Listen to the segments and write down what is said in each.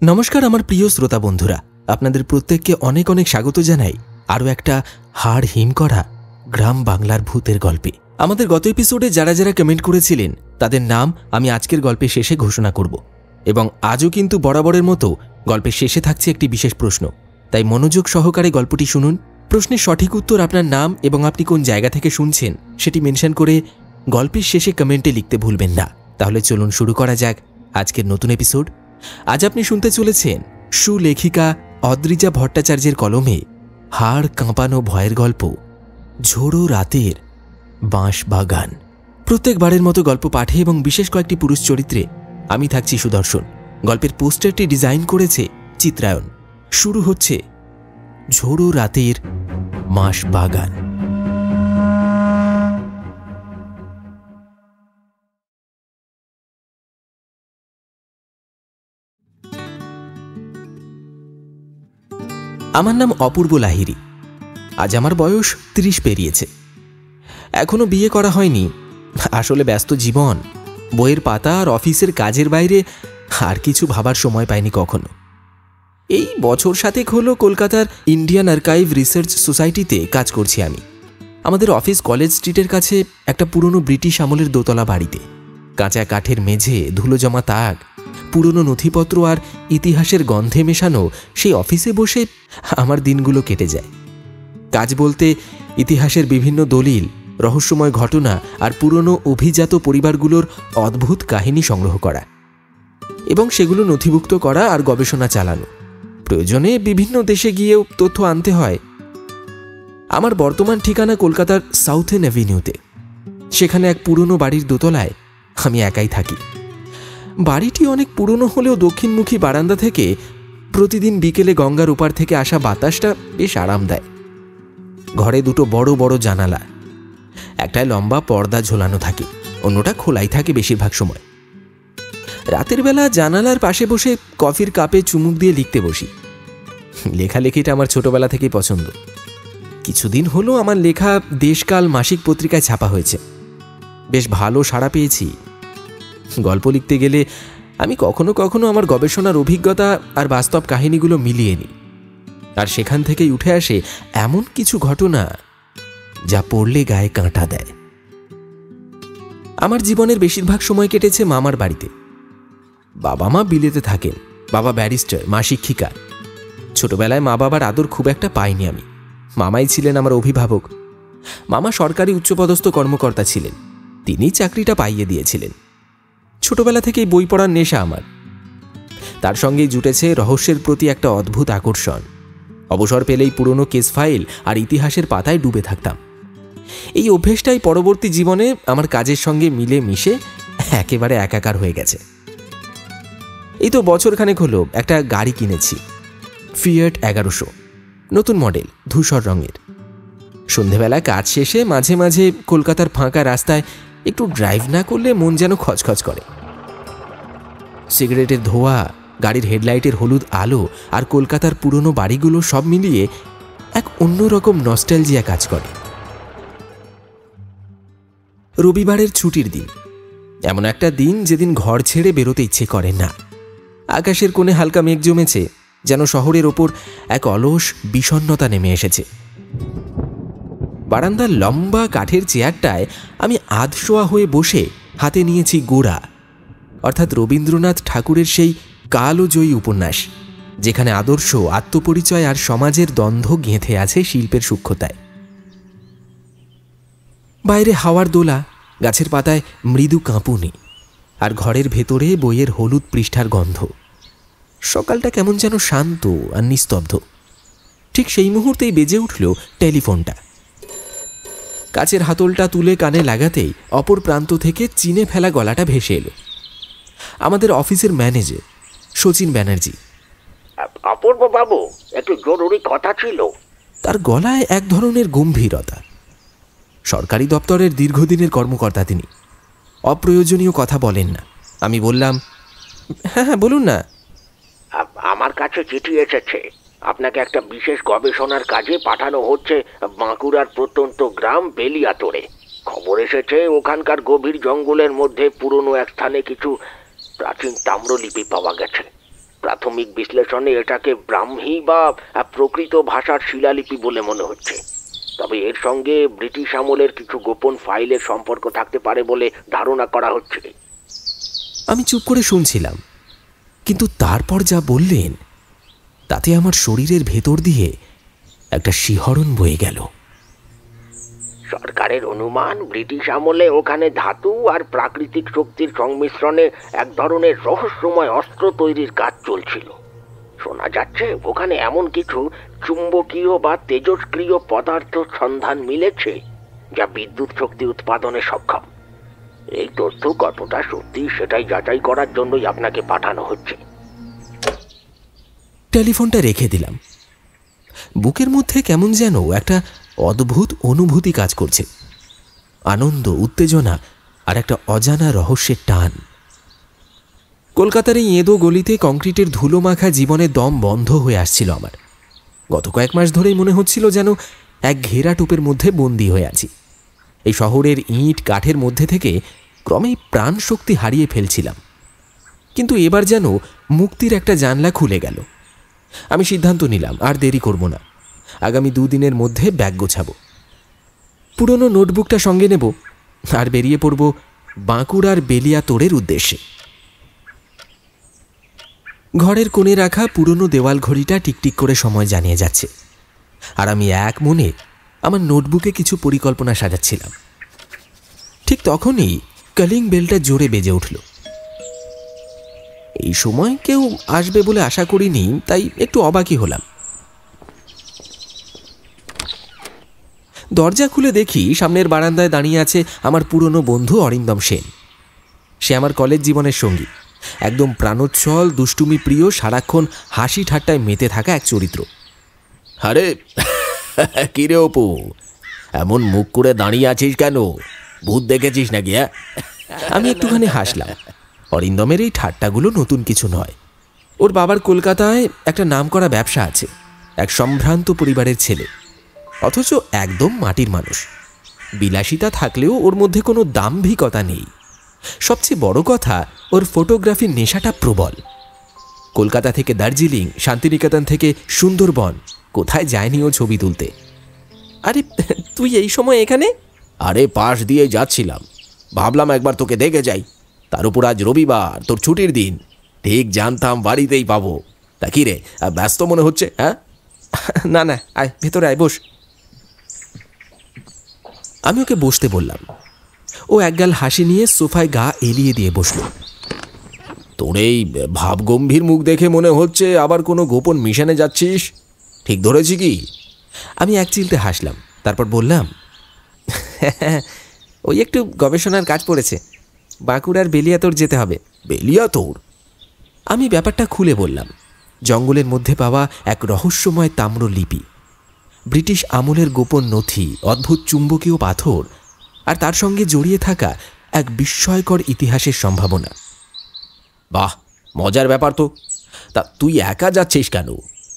নমস্কার আমার প্রিয় শ্রোতা বন্ধুরা, আপনাদের প্রত্যেককে অনেক অনেক স্বাগত জানাই আরও একটা হাড় হিম করা গ্রাম বাংলার ভূতের গল্পে। আমাদের গত এপিসোডে যারা যারা কমেন্ট করেছিলেন তাদের নাম আমি আজকের গল্পের শেষে ঘোষণা করব, এবং আজও কিন্তু বরাবরের মতো গল্পের শেষে থাকছে একটি বিশেষ প্রশ্ন, তাই মনোযোগ সহকারে গল্পটি শুনুন। প্রশ্নের সঠিক উত্তর আপনার নাম এবং আপনি কোন জায়গা থেকে শুনছেন সেটি মেনশন করে গল্পের শেষে কমেন্টে লিখতে ভুলবেন না। তাহলে চলুন শুরু করা যাক আজকের নতুন এপিসোড। আজ আপনি শুনতে চলেছেন সুলেখিকা অদ্রিজা ভট্টাচার্যের কলমে হাড় কাঁপানো ভয়ের গল্প ঝোড়ো রাতের বাঁশবাগান। প্রত্যেকবারের মতো গল্প পাঠে এবং বিশেষ কয়েকটি পুরুষ চরিত্রে আমি থাকছি সুদর্শন। গল্পের পোস্টারটি ডিজাইন করেছে চিত্রায়ন। শুরু হচ্ছে ঝোড়ো রাতের বাঁশবাগান। আমার নাম অপূর্ব লাহিড়ী। আজ আমার বয়স ৩০ পেরিয়েছে। এখনো বিয়ে করা হয়নি। আসলে ব্যস্ত জীবন, বইয়ের পাতা আর অফিসের কাজের বাইরে আর কিছু ভাবার সময় পাইনি কখনো। এই বছর ৭ হলো কলকাতার ইন্ডিয়ান আর্কাইভ রিসার্চ সোসাইটিতে কাজ করছি আমি। আমাদের অফিস কলেজ স্ট্রিটের কাছে একটা পুরনো ব্রিটিশ আমলের দোতলা বাড়িতে। কাঁচা কাঠের মেঝে, ধুলো জমা তাক, পুরনো নথিপত্র আর ইতিহাসের গন্ধে মেশানো সেই অফিসে বসে আমার দিনগুলো কেটে যায়। কাজ বলতে ইতিহাসের বিভিন্ন দলিল, রহস্যময় ঘটনা আর পুরনো অভিজাত পরিবারগুলোর অদ্ভুত কাহিনী সংগ্রহ করা এবং সেগুলো নথিভুক্ত করা আর গবেষণা চালানো। প্রয়োজনে বিভিন্ন দেশে গিয়েও তথ্য আনতে হয়। আমার বর্তমান ঠিকানা কলকাতার সাউথেন অ্যাভিনিউতে। সেখানে এক পুরনো বাড়ির দোতলায় আমি একাই থাকি। বাড়িটি অনেক পুরনো হলেও দক্ষিণমুখী বারান্দা থেকে প্রতিদিন বিকেলে গঙ্গার ওপার থেকে আসা বাতাসটা বেশ আরাম দেয়। ঘরে দুটো বড় বড় জানালা, একটায় লম্বা পর্দা ঝোলানো থাকে, অন্যটা খোলাই থাকে বেশিরভাগ সময়। রাতের বেলা জানালার পাশে বসে কফির কাপে চুমুক দিয়ে লিখতে বসি। লেখালেখিটা আমার ছোটবেলা থেকেই পছন্দ। কিছুদিন হলো আমার লেখা দেশকাল মাসিক পত্রিকায় ছাপা হয়েছে। বেশ ভালো সাড়া পেয়েছি। গল্প লিখতে গেলে আমি কখনো কখনো আমার গবেষণার অভিজ্ঞতা আর বাস্তব কাহিনীগুলো মিলিয়ে নিই, আর সেখান থেকেই উঠে আসে এমন কিছু ঘটনা যা পড়লে গায়ে কাঁটা দেয়। আমার জীবনের বেশিরভাগ সময় কেটেছে মামার বাড়িতে। বাবা মা বিলেতে থাকেন। বাবা ব্যারিস্টার, মা শিক্ষিকা। ছোটবেলায় মা বাবার আদর খুব একটা পাইনি আমি। মামাই ছিলেন আমার অভিভাবক। মামা সরকারি উচ্চপদস্থ কর্মকর্তা ছিলেন। তিনি চাকরিটা পাইয়ে দিয়েছিলেন। ছোটবেলা থেকেই বই পড়ার নেশা আমার। তার সঙ্গেই জুটেছে রহস্যের প্রতি একটা অদ্ভুত আকর্ষণ। অবসর পেলেই পুরনো কেস ফাইল আর ইতিহাসের পাতায় ডুবে থাকতাম। এই অভ্যেসটাই পরবর্তী জীবনে আমার কাজের সঙ্গে মিলে মিশে একেবারে একাকার হয়ে গেছে। এই তো বছরখানেক হলো একটা গাড়ি কিনেছি, ফিয়াট 1100, নতুন মডেল, ধূসর রঙের। সন্ধেবেলা কাজ শেষে মাঝে মাঝে কলকাতার ফাঁকা রাস্তায় একটু ড্রাইভ না করলে মন যেন খচখচ করে। সিগারেটের ধোঁয়া, গাড়ির হেডলাইটের হলুদ আলো আর কলকাতার পুরনো বাড়িগুলো সব মিলিয়ে এক অন্যরকম নস্টালজিয়া কাজ করে। রবিবারের ছুটির দিন, এমন একটা দিন যেদিন ঘর ছেড়ে বেরোতে ইচ্ছে করে না। আকাশের কোণে হালকা মেঘ জমেছে, যেন শহরের ওপর এক অলস বিষণ্ণতা নেমে এসেছে। বারান্দার লম্বা কাঠের চেয়ারটায় আমি আধশোয়া হয়ে বসে হাতে নিয়েছি গোরা, অর্থাৎ রবীন্দ্রনাথ ঠাকুরের সেই কালজয়ী উপন্যাস, যেখানে আদর্শ, আত্মপরিচয় আর সমাজের দ্বন্দ্ব গেঁথে আছে শিল্পের সূক্ষ্মতায়। বাইরে হাওয়ার দোলা, গাছের পাতায় মৃদু কাঁপুনি, আর ঘরের ভেতরে বইয়ের হলুদ পৃষ্ঠার গন্ধ। সকালটা কেমন যেন শান্ত আর নিস্তব্ধ। ঠিক সেই মুহূর্তেই বেজে উঠল টেলিফোনটা। কাচের হাতলটা তুলে কানে লাগাতেই অপর প্রান্ত থেকে চিনে ফেলা গলাটা ভেসে এলো। আমাদের অফিসের ম্যানেজার শচীন ব্যানার্জি। অপূর্ব বাবু, একটু জরুরি কথা ছিল। তার গলায় এক ধরনের গম্ভীরতা। সরকারি দপ্তরের দীর্ঘদিনের কর্মকর্তা তিনি। অপ্রয়োজনীয় কথা বলেন না। আমি বললাম, হ্যাঁ হ্যাঁ বলুন না। আমার কাছে চিঠি এসেছে। আপনাকে একটা বিশেষ গবেষণার কাজে পাঠানো হচ্ছে বাঁকুড়ার প্রত্যন্ত গ্রাম বেলিয়াতোড়ে। খবর এসেছে ওখানকার গভীর জঙ্গলের মধ্যে পুরনো এক স্থানে কিছু প্রাচীন তাম্রলিপি পাওয়া গেছে। প্রাথমিক বিশ্লেষণে এটাকে ব্রাহ্মী বা প্রকৃত ভাষার শিলালিপি বলে মনে হচ্ছে। তবে এর সঙ্গে ব্রিটিশ আমলের কিছু গোপন ফাইলের সম্পর্ক থাকতে পারে বলে ধারণা করা হচ্ছে। আমি চুপ করে শুনছিলাম, কিন্তু তারপর যা বললেন তাতে আমার শরীরের ভেতর দিয়ে একটা শিহরণ বয়ে গেল। সরকারের অনুমান, ব্রিটিশ আমলে ওখানে ধাতু আর প্রাকৃতিক শক্তির সংমিশ্রণে এক ধরনের রহস্যময় অস্ত্র তৈরির কাজ চলছিল। শোনা যাচ্ছে ওখানে এমন কিছু চুম্বকীয় বা তেজস্ক্রিয় পদার্থ সন্ধান মিলেছে যা বিদ্যুৎ শক্তি উৎপাদনে সক্ষম। এই তথ্য কতটা সত্যি সেটাই যাচাই করার জন্যই আপনাকে পাঠানো হচ্ছে। টেলিফোনটা রেখে দিলাম। বুকের মধ্যে কেমন যেন একটা অদ্ভুত অনুভূতি কাজ করছে, আনন্দ, উত্তেজনা আর একটা অজানা রহস্যের টান। কলকাতার এই এঁদো গলিতে কংক্রিটের ধুলো মাখা জীবনের দম বন্ধ হয়ে আসছিল আমার। গত কয়েক মাস ধরেই মনে হচ্ছিল যেন এক ঘেরা টোপের মধ্যে বন্দী হয়ে আছি। এই শহরের ইট কাঠের মধ্যে থেকে ক্রমেই প্রাণ শক্তি হারিয়ে ফেলছিলাম। কিন্তু এবার যেন মুক্তির একটা জানলা খুলে গেল। আমি সিদ্ধান্ত নিলাম আর দেরি করব না, আগামী 2 দিনের মধ্যে ব্যাগ গোছাবো, পুরনো নোটবুকটা সঙ্গে নেব আর বেরিয়ে পড়ব বাঁকুড়ার বেলিয়াতোড়ের উদ্দেশ্যে। ঘরের কোণে রাখা পুরনো দেওয়াল ঘড়িটা টিকটিক করে সময় জানিয়ে যাচ্ছে, আর আমি এক মনে আমার নোটবুকে কিছু পরিকল্পনা সাজাচ্ছিলাম। ঠিক তখনই কলিং বেলটা জোরে বেজে উঠল। এই সময় কেউ আসবে বলে আশা করিনি, তাই একটু অবাকই হলাম। দরজা খুলে দেখি সামনের বারান্দায় দাঁড়িয়ে আছে আমার পুরনো বন্ধু অরিন্দম সেন। সে আমার কলেজ জীবনের সঙ্গী, একদম প্রাণোচ্ছল, দুষ্টুমি প্রিয়, সারাক্ষণ হাসি ঠাট্টায় মেতে থাকা এক চরিত্র। আরে কিরে অপু, এমন মুখ করে দাঁড়িয়ে আছিস কেন? ভূত দেখেছিস নাকি? আমি একটুখানি হাসলাম। অরিন্দমের এই ঠাট্টাগুলো নতুন কিছু নয়। ওর বাবার কলকাতায় একটা নামকরা ব্যবসা আছে, এক সম্ভ্রান্ত পরিবারের ছেলে, অথচ একদম মাটির মানুষ। বিলাসিতা থাকলেও ওর মধ্যে কোনো দাম্ভিকতা নেই। সবচেয়ে বড় কথা, ওর ফটোগ্রাফির নেশাটা প্রবল। কলকাতা থেকে দার্জিলিং, শান্তিনিকেতন থেকে সুন্দরবন, কোথায় যায়নি ও ছবি তুলতে। আরে তুই এই সময় এখানে? আরে পাশ দিয়ে যাচ্ছিলাম, ভাবলাম একবার তোকে দেখে যাই। তার উপর আজ রবিবার, তোর ছুটির দিন, ঠিক জানতাম বাড়িতেই পাবো। তা কি রে, ব্যস্ত মনে হচ্ছে? হ্যাঁ, না না, আয় ভেতরে আয়, বস। আমি ওকে বসতে বললাম। ও একগাল হাসি নিয়ে সোফায় গা এলিয়ে দিয়ে বসল। তোর এই ভাবগম্ভীর মুখ দেখে মনে হচ্ছে আবার কোনো গোপন মিশনে যাচ্ছিস। ঠিক ধরেছি কি? আমি এক চিলতে হাসলাম, তারপর বললাম, ওই একটু গবেষণার কাজ পড়েছে, বাঁকুড়ার বেলিয়াতোড় যেতে হবে। বেলিয়াতোড়? আমি ব্যাপারটা খুলে বললাম। জঙ্গলের মধ্যে পাওয়া এক রহস্যময় তাম্রলিপি, ব্রিটিশ আমলের গোপন নথি, অদ্ভুত চুম্বকীয় পাথর, আর তার সঙ্গে জড়িয়ে থাকা এক বিস্ময়কর ইতিহাসের সম্ভাবনা। বাহ, মজার ব্যাপার তো। তা তুই একা যাচ্ছিস কেন?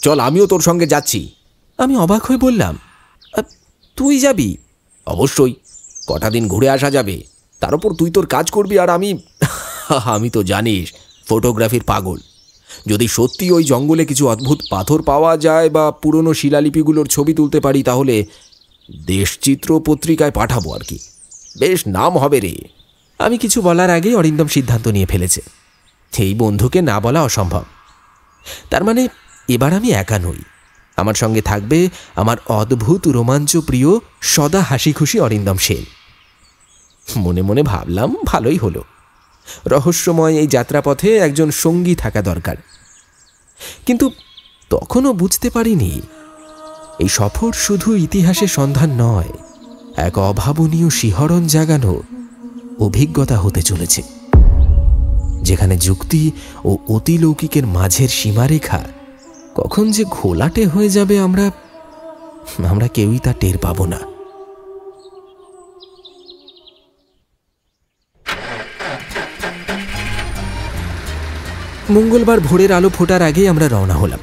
চল, আমিও তোর সঙ্গে যাচ্ছি। আমি অবাক হয়ে বললাম, তুই যাবি? অবশ্যই, কটা দিন ঘুরে আসা যাবে। তার উপর তুই তোর কাজ করবি আর আমি তো জানিস ফটোগ্রাফির পাগল। যদি সত্যি ওই জঙ্গলে কিছু অদ্ভুত পাথর পাওয়া যায় বা পুরনো শিলালিপিগুলোর ছবি তুলতে পারি, তাহলে দেশচিত্র পত্রিকায় পাঠাবো আর কি। বেশ নাম হবে রে। আমি কিছু বলার আগেই অরিন্দম সিদ্ধান্ত নিয়ে ফেলেছে। এই বন্ধুকে না বলা অসম্ভব। তার মানে এবার আমি একা নই, আমার সঙ্গে থাকবে আমার অদ্ভুত রোমাঞ্চ প্রিয়, সদা হাসি খুশি অরিন্দম সেন। মনে মনে ভাবলাম, ভালোই হলো, রহস্যময় এই যাত্রাপথে একজন সঙ্গী থাকা দরকার। কিন্তু তখনও বুঝতে পারিনি এই সফর শুধু ইতিহাসের সন্ধান নয়, এক অভাবনীয় শিহরণ জাগানো অভিজ্ঞতা হতে চলেছে, যেখানে যুক্তি ও অতিলৌকিকের মাঝের সীমারেখা কখন যে ঘোলাটে হয়ে যাবে আমরা কেউই তা টের পাব না। মঙ্গলবার ভোরের আলো ফোটার আগেই আমরা রওনা হলাম।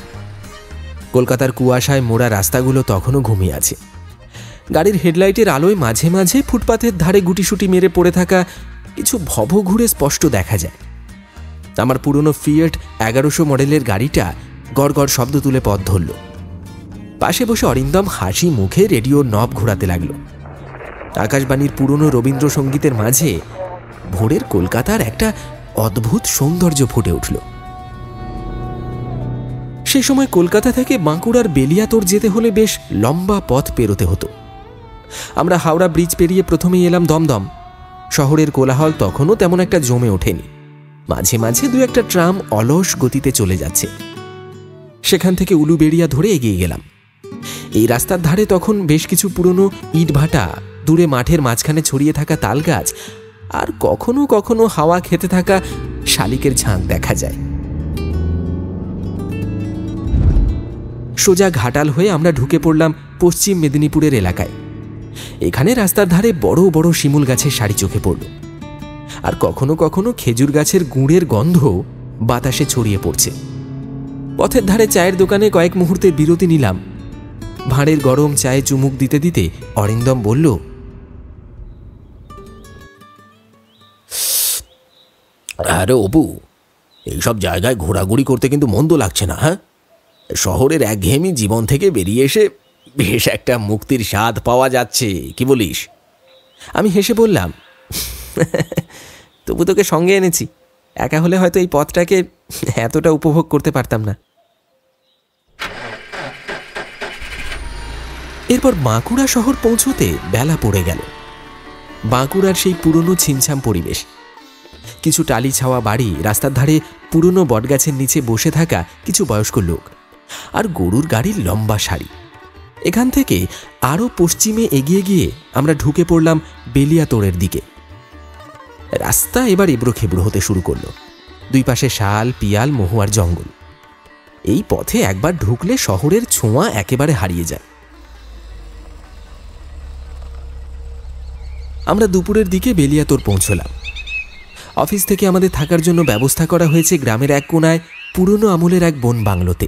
কলকাতার কুয়াশায় মোড়া রাস্তাগুলো তখনও ঘুমিয়ে আছে। গাড়ির হেডলাইটের আলোয় মাঝে মাঝে ফুটপাথের ধারে গুটিসুটি মেরে পড়ে থাকা কিছু ভবঘুরে স্পষ্ট দেখা যায়। আমার পুরনো ফিয়েট 1100 মডেলের গাড়িটা গড়গড় শব্দ তুলে পথ ধরল। পাশে বসে অরিন্দম হাসি মুখে রেডিওর নব ঘোরাতে লাগল। আকাশবাণীর পুরনো রবীন্দ্রসঙ্গীতের মাঝে ভোরের কলকাতার একটা অদ্ভুত সৌন্দর্য ফুটে উঠল। সে সময় কলকাতা থেকে বাঁকুড়ার বেলিয়াতোর যেতে হলে বেশ লম্বা পথ পেরোতে হতো। আমরা হাওড়া ব্রিজ পেরিয়ে প্রথমেই এলাম দমদম। শহরের কোলাহল তখনও তেমন একটা জমে ওঠেনি। মাঝে মাঝে দু একটা ট্রাম অলস গতিতে চলে যাচ্ছে। সেখান থেকে উলুবেড়িয়া ধরে এগিয়ে গেলাম। এই রাস্তার ধারে তখন বেশ কিছু পুরনো ইটভাটা, দূরে মাঠের মাঝখানে ছড়িয়ে থাকা তাল গাছ, আর কখনো কখনো হাওয়া খেতে থাকা শালিকের ঝাঁক দেখা যায়। সোজা ঘাটাল হয়ে আমরা ঢুকে পড়লাম পশ্চিম মেদিনীপুরের এলাকায়। এখানে রাস্তার ধারে বড় বড় শিমুল গাছের সারি চোখে পড়ল, আর কখনো কখনো খেজুর গাছের গুড়ের গন্ধ বাতাসে ছড়িয়ে পড়ছে। পথের ধারে চায়ের দোকানে কয়েক মুহূর্তের বিরতি নিলাম। ভাঁড়ের গরম চায়ে চুমুক দিতে দিতে অরিন্দম বলল, আরে অপু, এইসব জায়গায় ঘোরাঘুরি করতে কিন্তু মন্দ লাগছে না। হ্যাঁ, শহরের একঘেয়েমি জীবন থেকে বেরিয়ে এসে বেশ একটা মুক্তির স্বাদ পাওয়া যাচ্ছে, কি বলিস? আমি হেসে বললাম, তবু তোকে সঙ্গে এনেছি। একা হলে হয়তো এই পথটাকে এতটা উপভোগ করতে পারতাম না। এরপর বাঁকুড়া শহর পৌঁছতে বেলা পড়ে গেল। বাঁকুড়ার সেই পুরনো ছিমছাম পরিবেশ, কিছু টালি ছাওয়া বাড়ি, রাস্তার ধারে পুরনো বটগাছের নিচে বসে থাকা কিছু বয়স্ক লোক, আর গরুর গাড়ির লম্বা সারি। এখান থেকে আরও পশ্চিমে এগিয়ে গিয়ে আমরা ঢুকে পড়লাম বেলিয়াতোড়ের দিকে। রাস্তা এবার এবড়ো খেবড়ো হতে শুরু করলো। দুই পাশে শাল, পিয়াল, মহুয়ার জঙ্গল। এই পথে একবার ঢুকলে শহরের ছোঁয়া একেবারে হারিয়ে যায়। আমরা দুপুরের দিকে বেলিয়াতোড় পৌঁছলাম। অফিস থেকে আমাদের থাকার জন্য ব্যবস্থা করা হয়েছে গ্রামের এক কোনায় পুরনো আমলের এক বন বাংলোতে।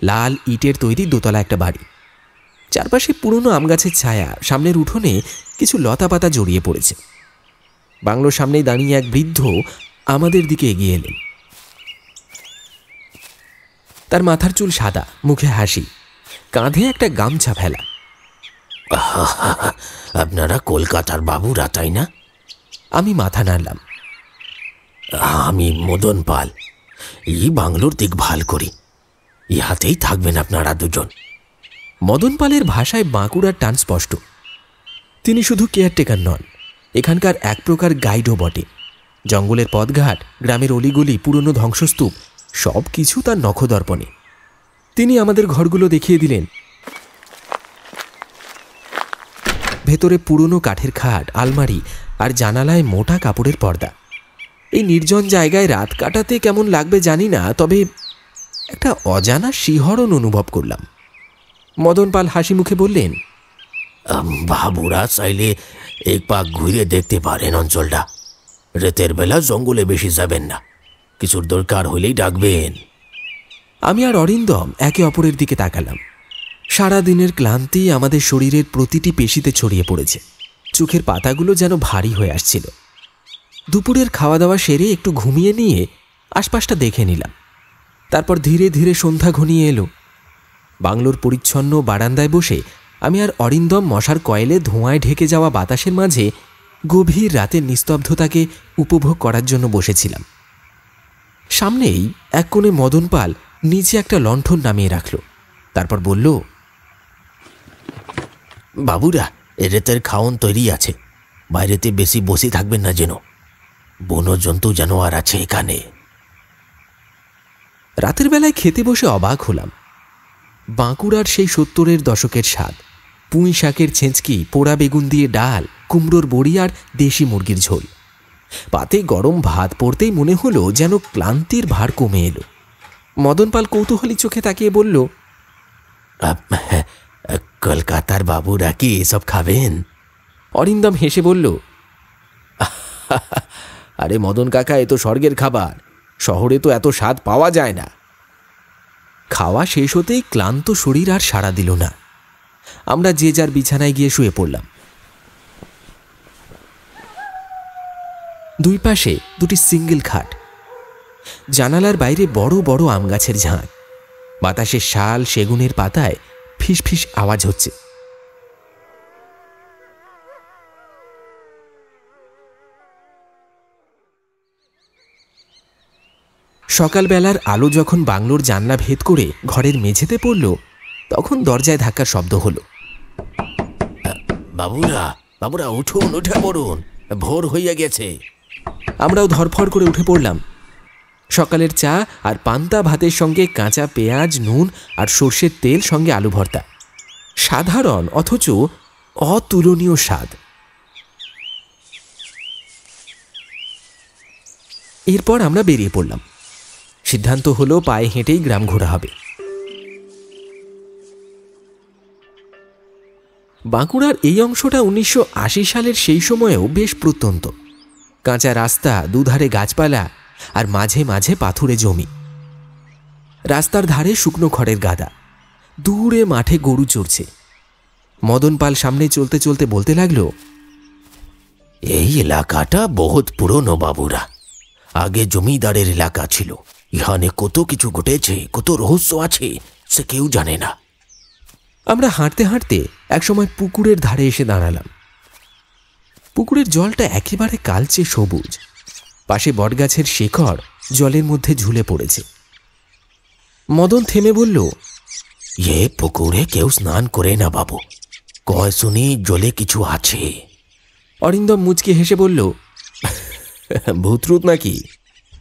লাল ইটের তৈরি দোতলা একটা বাড়ি, চারপাশে পুরনো আম গাছের ছায়া, সামনের উঠোনে কিছু লতা পাতা জড়িয়ে পড়েছে। বাংলোর সামনেই দাঁড়িয়ে এক বৃদ্ধ আমাদের দিকে এগিয়ে এলেন। তার মাথার চুল সাদা, মুখে হাসি, কাঁধে একটা গামছা ফেলা। আপনারা কলকাতার বাবুরা, তাই না? আমি মাথা নাড়লাম। আমি মদন পাল, এই বাংলোর দেখভাল করি। ইহাতেই থাকবেন আপনারা দুজন। মদন পালের ভাষায় বাঁকুড়ার টান স্পষ্ট। তিনি শুধু কেয়ারটেকার নন, এখানকার এক প্রকার গাইডও বটে। জঙ্গলের পথঘাট, গ্রামের অলিগলি, পুরনো ধ্বংসস্তূপ সব কিছু তার নখদর্পণে। তিনি আমাদের ঘরগুলো দেখিয়ে দিলেন। ভেতরে পুরনো কাঠের খাট, আলমারি, আর জানালায় মোটা কাপড়ের পর্দা। এই নির্জন জায়গায় রাত কাটাতে কেমন লাগবে জানি না, তবে একটা অজানা শিহরণ অনুভব করলাম। মদন পাল হাসি মুখে বললেন, বাবুরা চাইলে এক পাক ঘুরে দেখতে পারেন অঞ্চলটা। রাতের বেলা জঙ্গলে বেশি যাবেন না, কিছুর দরকার হইলেই ডাকবেন। আমি আর অরিন্দম একে অপরের দিকে তাকালাম। সারা দিনের ক্লান্তি আমাদের শরীরের প্রতিটি পেশিতে ছড়িয়ে পড়েছে। চোখের পাতাগুলো যেন ভারী হয়ে আসছিল। দুপুরের খাওয়া দাওয়া সেরে একটু ঘুমিয়ে নিয়ে আশপাশটা দেখে নিলাম। তারপর ধীরে ধীরে সন্ধ্যা ঘনিয়ে এলো। বাংলোর পরিচ্ছন্ন বারান্দায় বসে আমি আর অরিন্দম মশার কয়েলে ধোঁয়ায় ঢেকে যাওয়া বাতাসের মাঝে গভীর রাতের নিস্তব্ধতাকে উপভোগ করার জন্য বসেছিলাম। সামনেই এক কোণে মদন পাল নিচে একটা লণ্ঠন নামিয়ে রাখল। তারপর বলল, বাবুরা, রাতের খাওন তৈরি আছে, বাইরেতে বেশি বসে থাকবেন না, যেন বনজন্তু জানোয়ার আছে এখানে। রাতের বেলায় খেতে বসে অবাক হলাম। বাঁকুড়ার সেই 70-এর দশকের স্বাদ, পুঁই শাকের ছেঁচকি, পোড়া বেগুন দিয়ে ডাল, কুমড়োর বড়ি আর দেশি মুরগির ঝোল। পাতে গরম ভাত পড়তেই মনে হলো যেন ক্লান্তির ভার কমে এলো। মদন পাল কৌতূহলী চোখে তাকিয়ে বলল, কলকাতার বাবুরা কি এসব খাবেন? অরিন্দম হেসে বলল, আরে মদন কাকা, এ তো স্বর্গের খাবার, শহরে তো এত স্বাদ পাওয়া যায় না। খাওয়া শেষ হতেই ক্লান্ত শরীর আর সাড়া দিল না। আমরা যে যার বিছানায় গিয়ে শুয়ে পড়লাম। দুই পাশে দুটি সিঙ্গেল খাট, জানালার বাইরে বড় বড় আম গাছের ঝাঁক। বাতাসে শাল সেগুনের পাতায় ফিস ফিস আওয়াজ হচ্ছে। সকালবেলার আলো যখন বাংলোর জানলা ভেদ করে ঘরের মেঝেতে পড়ল, তখন দরজায় ধাক্কার শব্দ হলো। বাবুরা, বাবুরা উঠুন, উঠে পড়ুন, ভোর হইয়া গেছে। আমরাও ধরফড় করে উঠে পড়লাম। সকালের চা আর পান্তা ভাতের সঙ্গে কাঁচা পেঁয়াজ, নুন আর সর্ষের তেল, সঙ্গে আলু ভর্তা। সাধারণ অথচ অতুলনীয় স্বাদ। এরপর আমরা বেরিয়ে পড়লাম। সিদ্ধান্ত হলো পায়ে হেঁটেই গ্রাম ঘোরা হবে। বাঁকুড়ার এই অংশটা 1980 সালের সেই সময়েও বেশ প্রত্যন্ত। কাঁচা রাস্তা, দুধারে গাছপালা আর মাঝে মাঝে পাথুরে জমি। রাস্তার ধারে শুকনো খড়ের গাদা, দূরে মাঠে গরু চড়ছে। মদন পাল সামনে চলতে চলতে বলতে লাগলো, এই এলাকাটা বহুত পুরনো বাবুরা। আগে জমিদারের এলাকা ছিল। এখানে কত কিছু ঘটেছে, কত রহস্য আছে, সে কেউ জানে না। আমরা হাঁটতে হাঁটতে একসময় পুকুরের ধারে এসে দাঁড়ালাম। পুকুরের জলটা একেবারে কালচে সবুজ। পাশে বটগাছের শেকড় জলের মধ্যে ঝুলে পড়েছে। মদন থেমে বলল, এ পুকুরে কেউ স্নান করে না বাবু, কয় শুনি জলে কিছু আছে। অরিন্দম মুচকে হেসে বলল, ভূতরুত নাকি?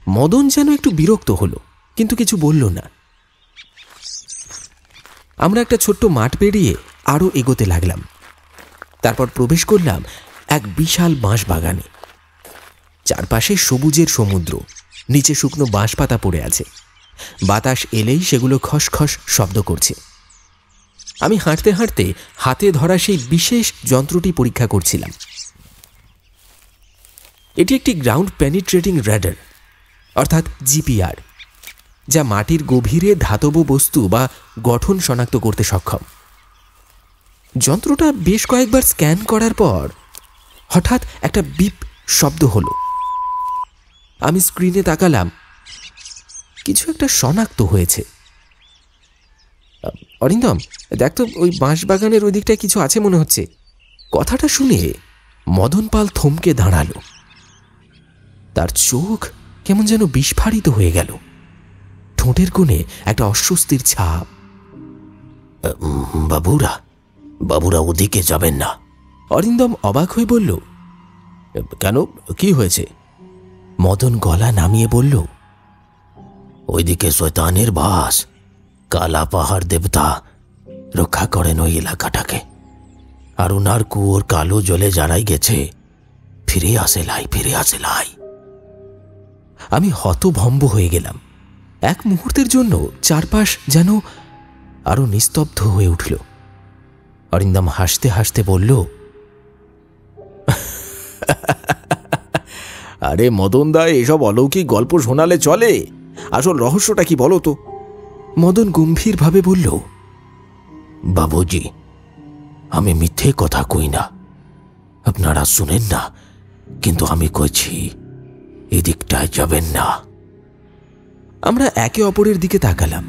মদন যেন একটু বিরক্ত হলো, কিন্তু কিছু বলল না। আমরা একটা ছোট্ট মাঠ পেরিয়ে আরও এগোতে লাগলাম। তারপর প্রবেশ করলাম এক বিশাল বাঁশ বাগানে। চারপাশে সবুজের সমুদ্র, নিচে শুকনো বাঁশ পাতা পড়ে আছে। বাতাস এলেই সেগুলো খসখস শব্দ করছে। আমি হাঁটতে হাঁটতে হাতে ধরা সেই বিশেষ যন্ত্রটি পরীক্ষা করছিলাম। এটি একটি গ্রাউন্ড পেনিট্রেটিং র্যাডার, অর্থাৎ জিপিআর, যা মাটির গভীরে ধাতব বস্তু বা গঠন শনাক্ত করতে সক্ষম। যন্ত্রটা বেশ কয়েকবার স্ক্যান করার পর হঠাৎ একটা বিপ শব্দ হলো। আমি স্ক্রিনে তাকালাম, কিছু একটা শনাক্ত হয়েছে। অরিন্দম, দেখ তো, ওই বাঁশবাগানের ওই দিকটায় কিছু আছে মনে হচ্ছে। কথাটা শুনে মদন পাল থমকে দাঁড়ালো। তার চোখ কেমন যেন বিস্ফারিত হয়ে গেল। ঠোঁটের কোণে একটা অস্বস্তির ছাপ। বাবুরা, বাবুরা ওদিকে যাবেন না। অরিন্দম অবাক হয়ে বলল, কেন, কি হয়েছে? মদন গলা নামিয়ে বলল, ওইদিকে শয়তানের বাস। কালা পাহাড় দেবতা রক্ষা করেন ওই এলাকাটাকে। আর ওনার কুয়োর কালো জলে যারাই গেছে, ফিরে আসে লাই, ফিরে আসে লাই। আমি হতভম্ব হয়ে গেলাম। এক মুহূর্তের জন্য চারপাশ যেন আরো নিস্তব্ধ হয়ে উঠল। অরিন্দম হাসতে হাসতে বলল, আরে মদন দা, এসব অলৌকিক গল্প শোনালে চলে, আসল রহস্যটা কি বলো তো? মদন গম্ভীরভাবে বলল, বাবুজি, আমি মিথ্যে কথা কই না, আপনারা শুনেন না, কিন্তু আমি কইছি এদিকটায় যাবেন না। আমরা একে অপরের দিকে তাকালাম।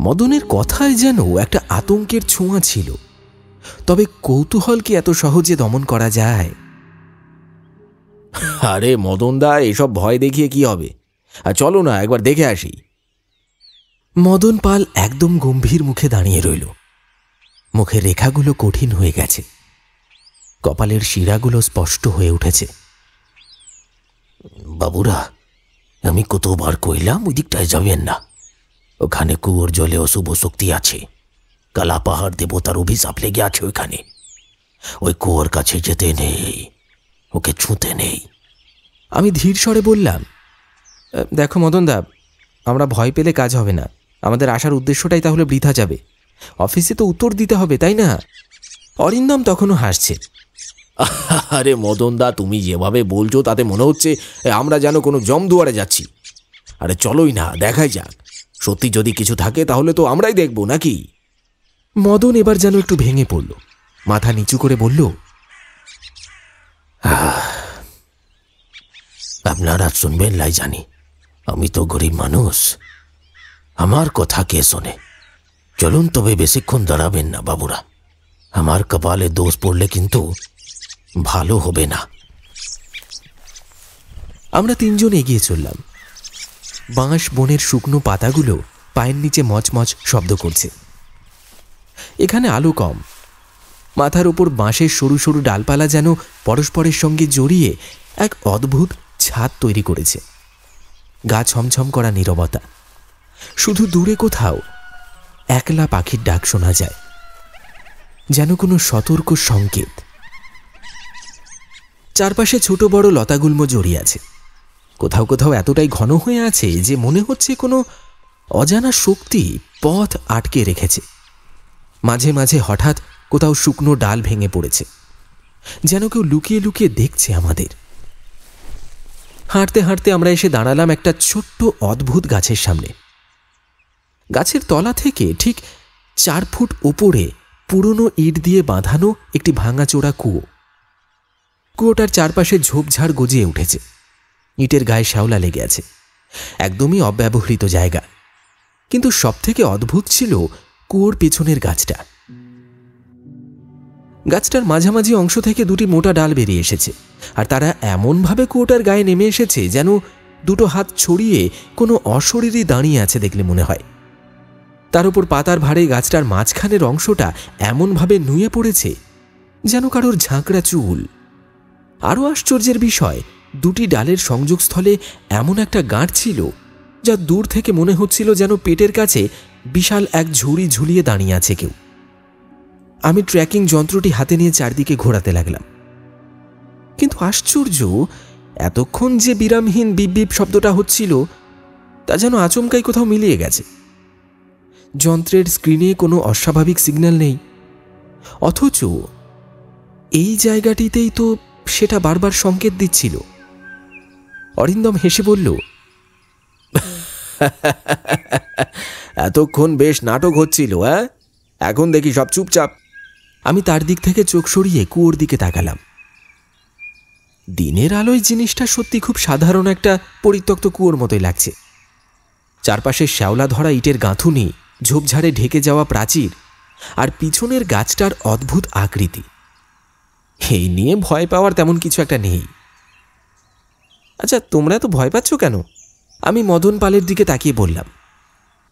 মদনের কথায় যেন একটা আতঙ্কের ছোঁয়া ছিল, তবে কৌতূহল কি এত সহজে দমন করা যায়? আরে মদন দা, এসব ভয় দেখিয়ে কি হবে? চলো না, একবার দেখে আসি। মদন পাল একদম গম্ভীর মুখে দাঁড়িয়ে রইল। মুখের রেখাগুলো কঠিন হয়ে গেছে, কপালের শিরাগুলো স্পষ্ট হয়ে উঠেছে। বাবুরা, আমি কতবার কইলাম ওই দিকটায় যাবেন না। ওখানে কুয়োর জলে অশুভ শক্তি আছে। কালা পাহাড় দেবতার অভিশাপ লেগে আছে ওইখানে। ওই কুয়োর কাছে যেতে নেই, ওকে ছুঁতে নেই। আমি ধীর স্বরে বললাম, দেখো মদনদা, আমরা ভয় পেলে কাজ হবে না। আমাদের আসার উদ্দেশ্যটাই তাহলে বৃথা যাবে। অফিসে তো উত্তর দিতে হবে, তাই না? অরিন্দম তখনও হাসছে। আরে মদন দা, তুমি যেভাবে বলছো তাতে মনে হচ্ছে আমরা যেন কোনো জমদুয়ারে যাচ্ছি। আরে চলোই না, দেখাই যাক। সত্যি যদি কিছু থাকে তাহলে তো আমরাই দেখব, নাকি? মদন এবার যেন একটু ভেঙে পড়ল, মাথা নিচু করে বলল, আপনারা শুনবেন লাই জানি, আমি তো গরিব মানুষ, আমার কথা কে শোনে? চলুন তবে, বেশিক্ষণ দাঁড়াবেন না বাবুরা, আমার কপালে দোষ পড়লে কিন্তু ভালো হবে না। আমরা তিনজন এগিয়ে চললাম। বাঁশ বনের শুকনো পাতাগুলো পায়ের নিচে মচমচ শব্দ করছে। এখানে আলো কম, মাথার উপর বাঁশের সরু সরু ডালপালা যেন পরস্পরের সঙ্গে জড়িয়ে এক অদ্ভুত ছাদ তৈরি করেছে। গা ছমছম করা নীরবতা, শুধু দূরে কোথাও একলা পাখির ডাক শোনা যায়, যেন কোনো সতর্ক সংকেত। চারপাশে ছোট বড় লতাগুল্ম জড়িয়ে আছে, কোথাও কোথাও এতটাই ঘন হয়ে আছে যে মনে হচ্ছে কোনো অজানা শক্তি পথ আটকে রেখেছে। মাঝে মাঝে হঠাৎ কোথাও শুকনো ডাল ভেঙে পড়েছে, যেন কেউ লুকিয়ে লুকিয়ে দেখছে আমাদের। হাঁটতে হাঁটতে আমরা এসে দাঁড়ালাম একটা ছোট্ট অদ্ভুত গাছের সামনে। গাছের তলা থেকে ঠিক 4 ফুট উপরে পুরনো ইট দিয়ে বাঁধানো একটি ভাঙাচোরা কুয়ো। কুয়োটার চারপাশে ঝোপঝাড় গজিয়ে উঠেছে, ইটের গায়ে শ্যাওলা লেগে আছে, একদমই অব্যবহৃত জায়গা। কিন্তু সবথেকে অদ্ভুত ছিল কুয়োর পেছনের গাছটা। গাছটার মাঝামাঝি অংশ থেকে 2টি মোটা ডাল বেরিয়ে এসেছে, আর তারা এমনভাবে কুয়োটার গায়ে নেমে এসেছে যেন 2টো হাত ছড়িয়ে কোনো অশরীরই দাঁড়িয়ে আছে দেখলে মনে হয়। তার উপর পাতার ভারে গাছটার মাঝখানের অংশটা এমনভাবে নুয়ে পড়েছে যেন কারোর ঝাঁকড়া চুল। আরও আশ্চর্যের বিষয়, 2টি ডালের সংযোগস্থলে এমন একটা গাঁট ছিল যা দূর থেকে মনে হচ্ছিল যেন পেটের কাছে বিশাল এক ঝুড়ি ঝুলিয়ে দাঁড়িয়ে আছে কেউ। আমি ট্র্যাকিং যন্ত্রটি হাতে নিয়ে চারদিকে ঘোরাতে লাগলাম, কিন্তু আশ্চর্য, এতক্ষণ যে বিরামহীন বিপ বিপ শব্দটা হচ্ছিল তা যেন আচমকাই কোথাও মিলিয়ে গেছে। যন্ত্রের স্ক্রিনে কোনো অস্বাভাবিক সিগন্যাল নেই, অথচ এই জায়গাটিতেই তো সেটা বারবার সংকেত দিচ্ছিল। অরিন্দম হেসে বলল, এতক্ষণ বেশ নাটক হচ্ছিল, এখন দেখি সব চুপচাপ। আমি তার দিক থেকে চোখ সরিয়ে কুয়োর দিকে তাকালাম। দিনের আলোয় জিনিসটা সত্যি খুব সাধারণ একটা পরিত্যক্ত কুয়োর মতোই লাগছে। চারপাশে শ্যাওলা ধরা ইটের গাঁথুনি, ঝোপঝাড়ে ঢেকে যাওয়া প্রাচীর, আর পিছনের গাছটার অদ্ভুত আকৃতি। এই নিয়ে ভয় পাওয়ার তেমন কিছু একটা নেই। আচ্ছা, তোমরা তো ভয় পাচ্ছ কেন? আমি মদন পালের দিকে তাকিয়ে বললাম,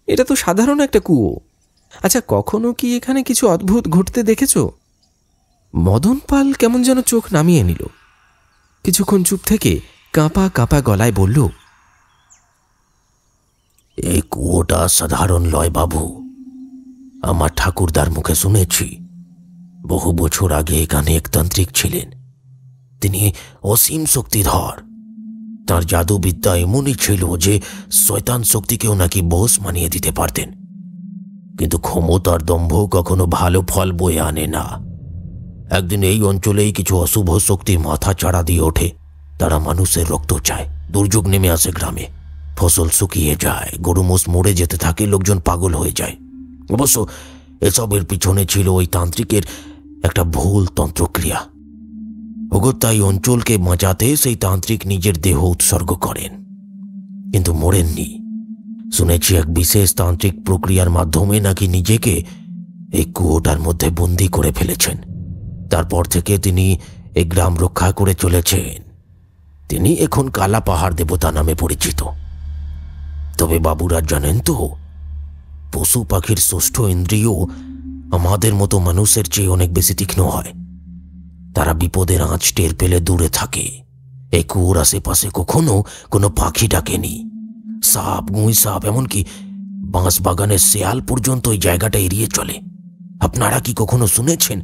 এটা তো সাধারণ একটা কুয়ো। আচ্ছা, কখনো কি এখানে কিছু অদ্ভুত ঘটতে দেখেছ? মদন পাল কেমন যেন চোখ নামিয়ে নিল। কিছুক্ষণ চুপ থেকে কাঁপা কাঁপা গলায় বলল, এই কুয়োটা সাধারণ লয় বাবু। আমার ঠাকুরদার মুখে শুনেছি, বহু বছর আগে এখানে এক তান্ত্রিক ছিলেন। তিনি অসীম শক্তিধর। তার জাদুবিদ্যা এমনই ছিল যে শয়তান শক্তিকেও নাকি বশ মানিয়ে দিতে পারতেন। কিন্তু ক্ষমতার দম্ভ কখনো ভালো ফল বয়ে আনে না। একদিন এই অঞ্চলেই কিছু অশুভ শক্তি মাথা চাড়া দিয়ে ওঠে। তারা মানুষের রক্ত চায়। দুর্যোগ নেমে আসে গ্রামে, ফসল শুকিয়ে যায়, গরু মোষ মরে যেতে থাকে, লোকজন পাগল হয়ে যায়। অবশ্য এসবের পিছনে ছিল ওই তান্ত্রিকের একটা ভুল তন্ত্রক্রিয়া। অগত্যাই অঞ্চলকে বাঁচাতে সেই তান্ত্রিক নিজের দেহ উৎসর্গ করেন, কিন্তু মরেননি। শুনেছি এক বিশেষ তান্ত্রিক প্রক্রিয়ার মাধ্যমে নাকি নিজেকে এই কুয়োটার মধ্যে বন্দী করে ফেলেছেন। তারপর থেকে তিনি এই গ্রাম রক্ষা করে চলেছেন। তিনি এখন কালা পাহাড় দেবতা নামে পরিচিত। তবে বাবুরা জানেন তো, পশু পাখির ষষ্ঠ ইন্দ্রিয় আমাদের মতো মানুষের চেয়ে অনেক বেশি তীক্ষ্ণ হয়। তারা বিপদের আঁচ টের পেলে দূরে থাকে। এই কুয়োর আশেপাশে কখনো কোনো পাখি ডাকেনি। সাপ, গুঁই সাপ, এমনকি বাঁশ বাগানের শেয়াল পর্যন্ত এই জায়গাটা এড়িয়ে চলে। আপনারা কি কখনো শুনেছেন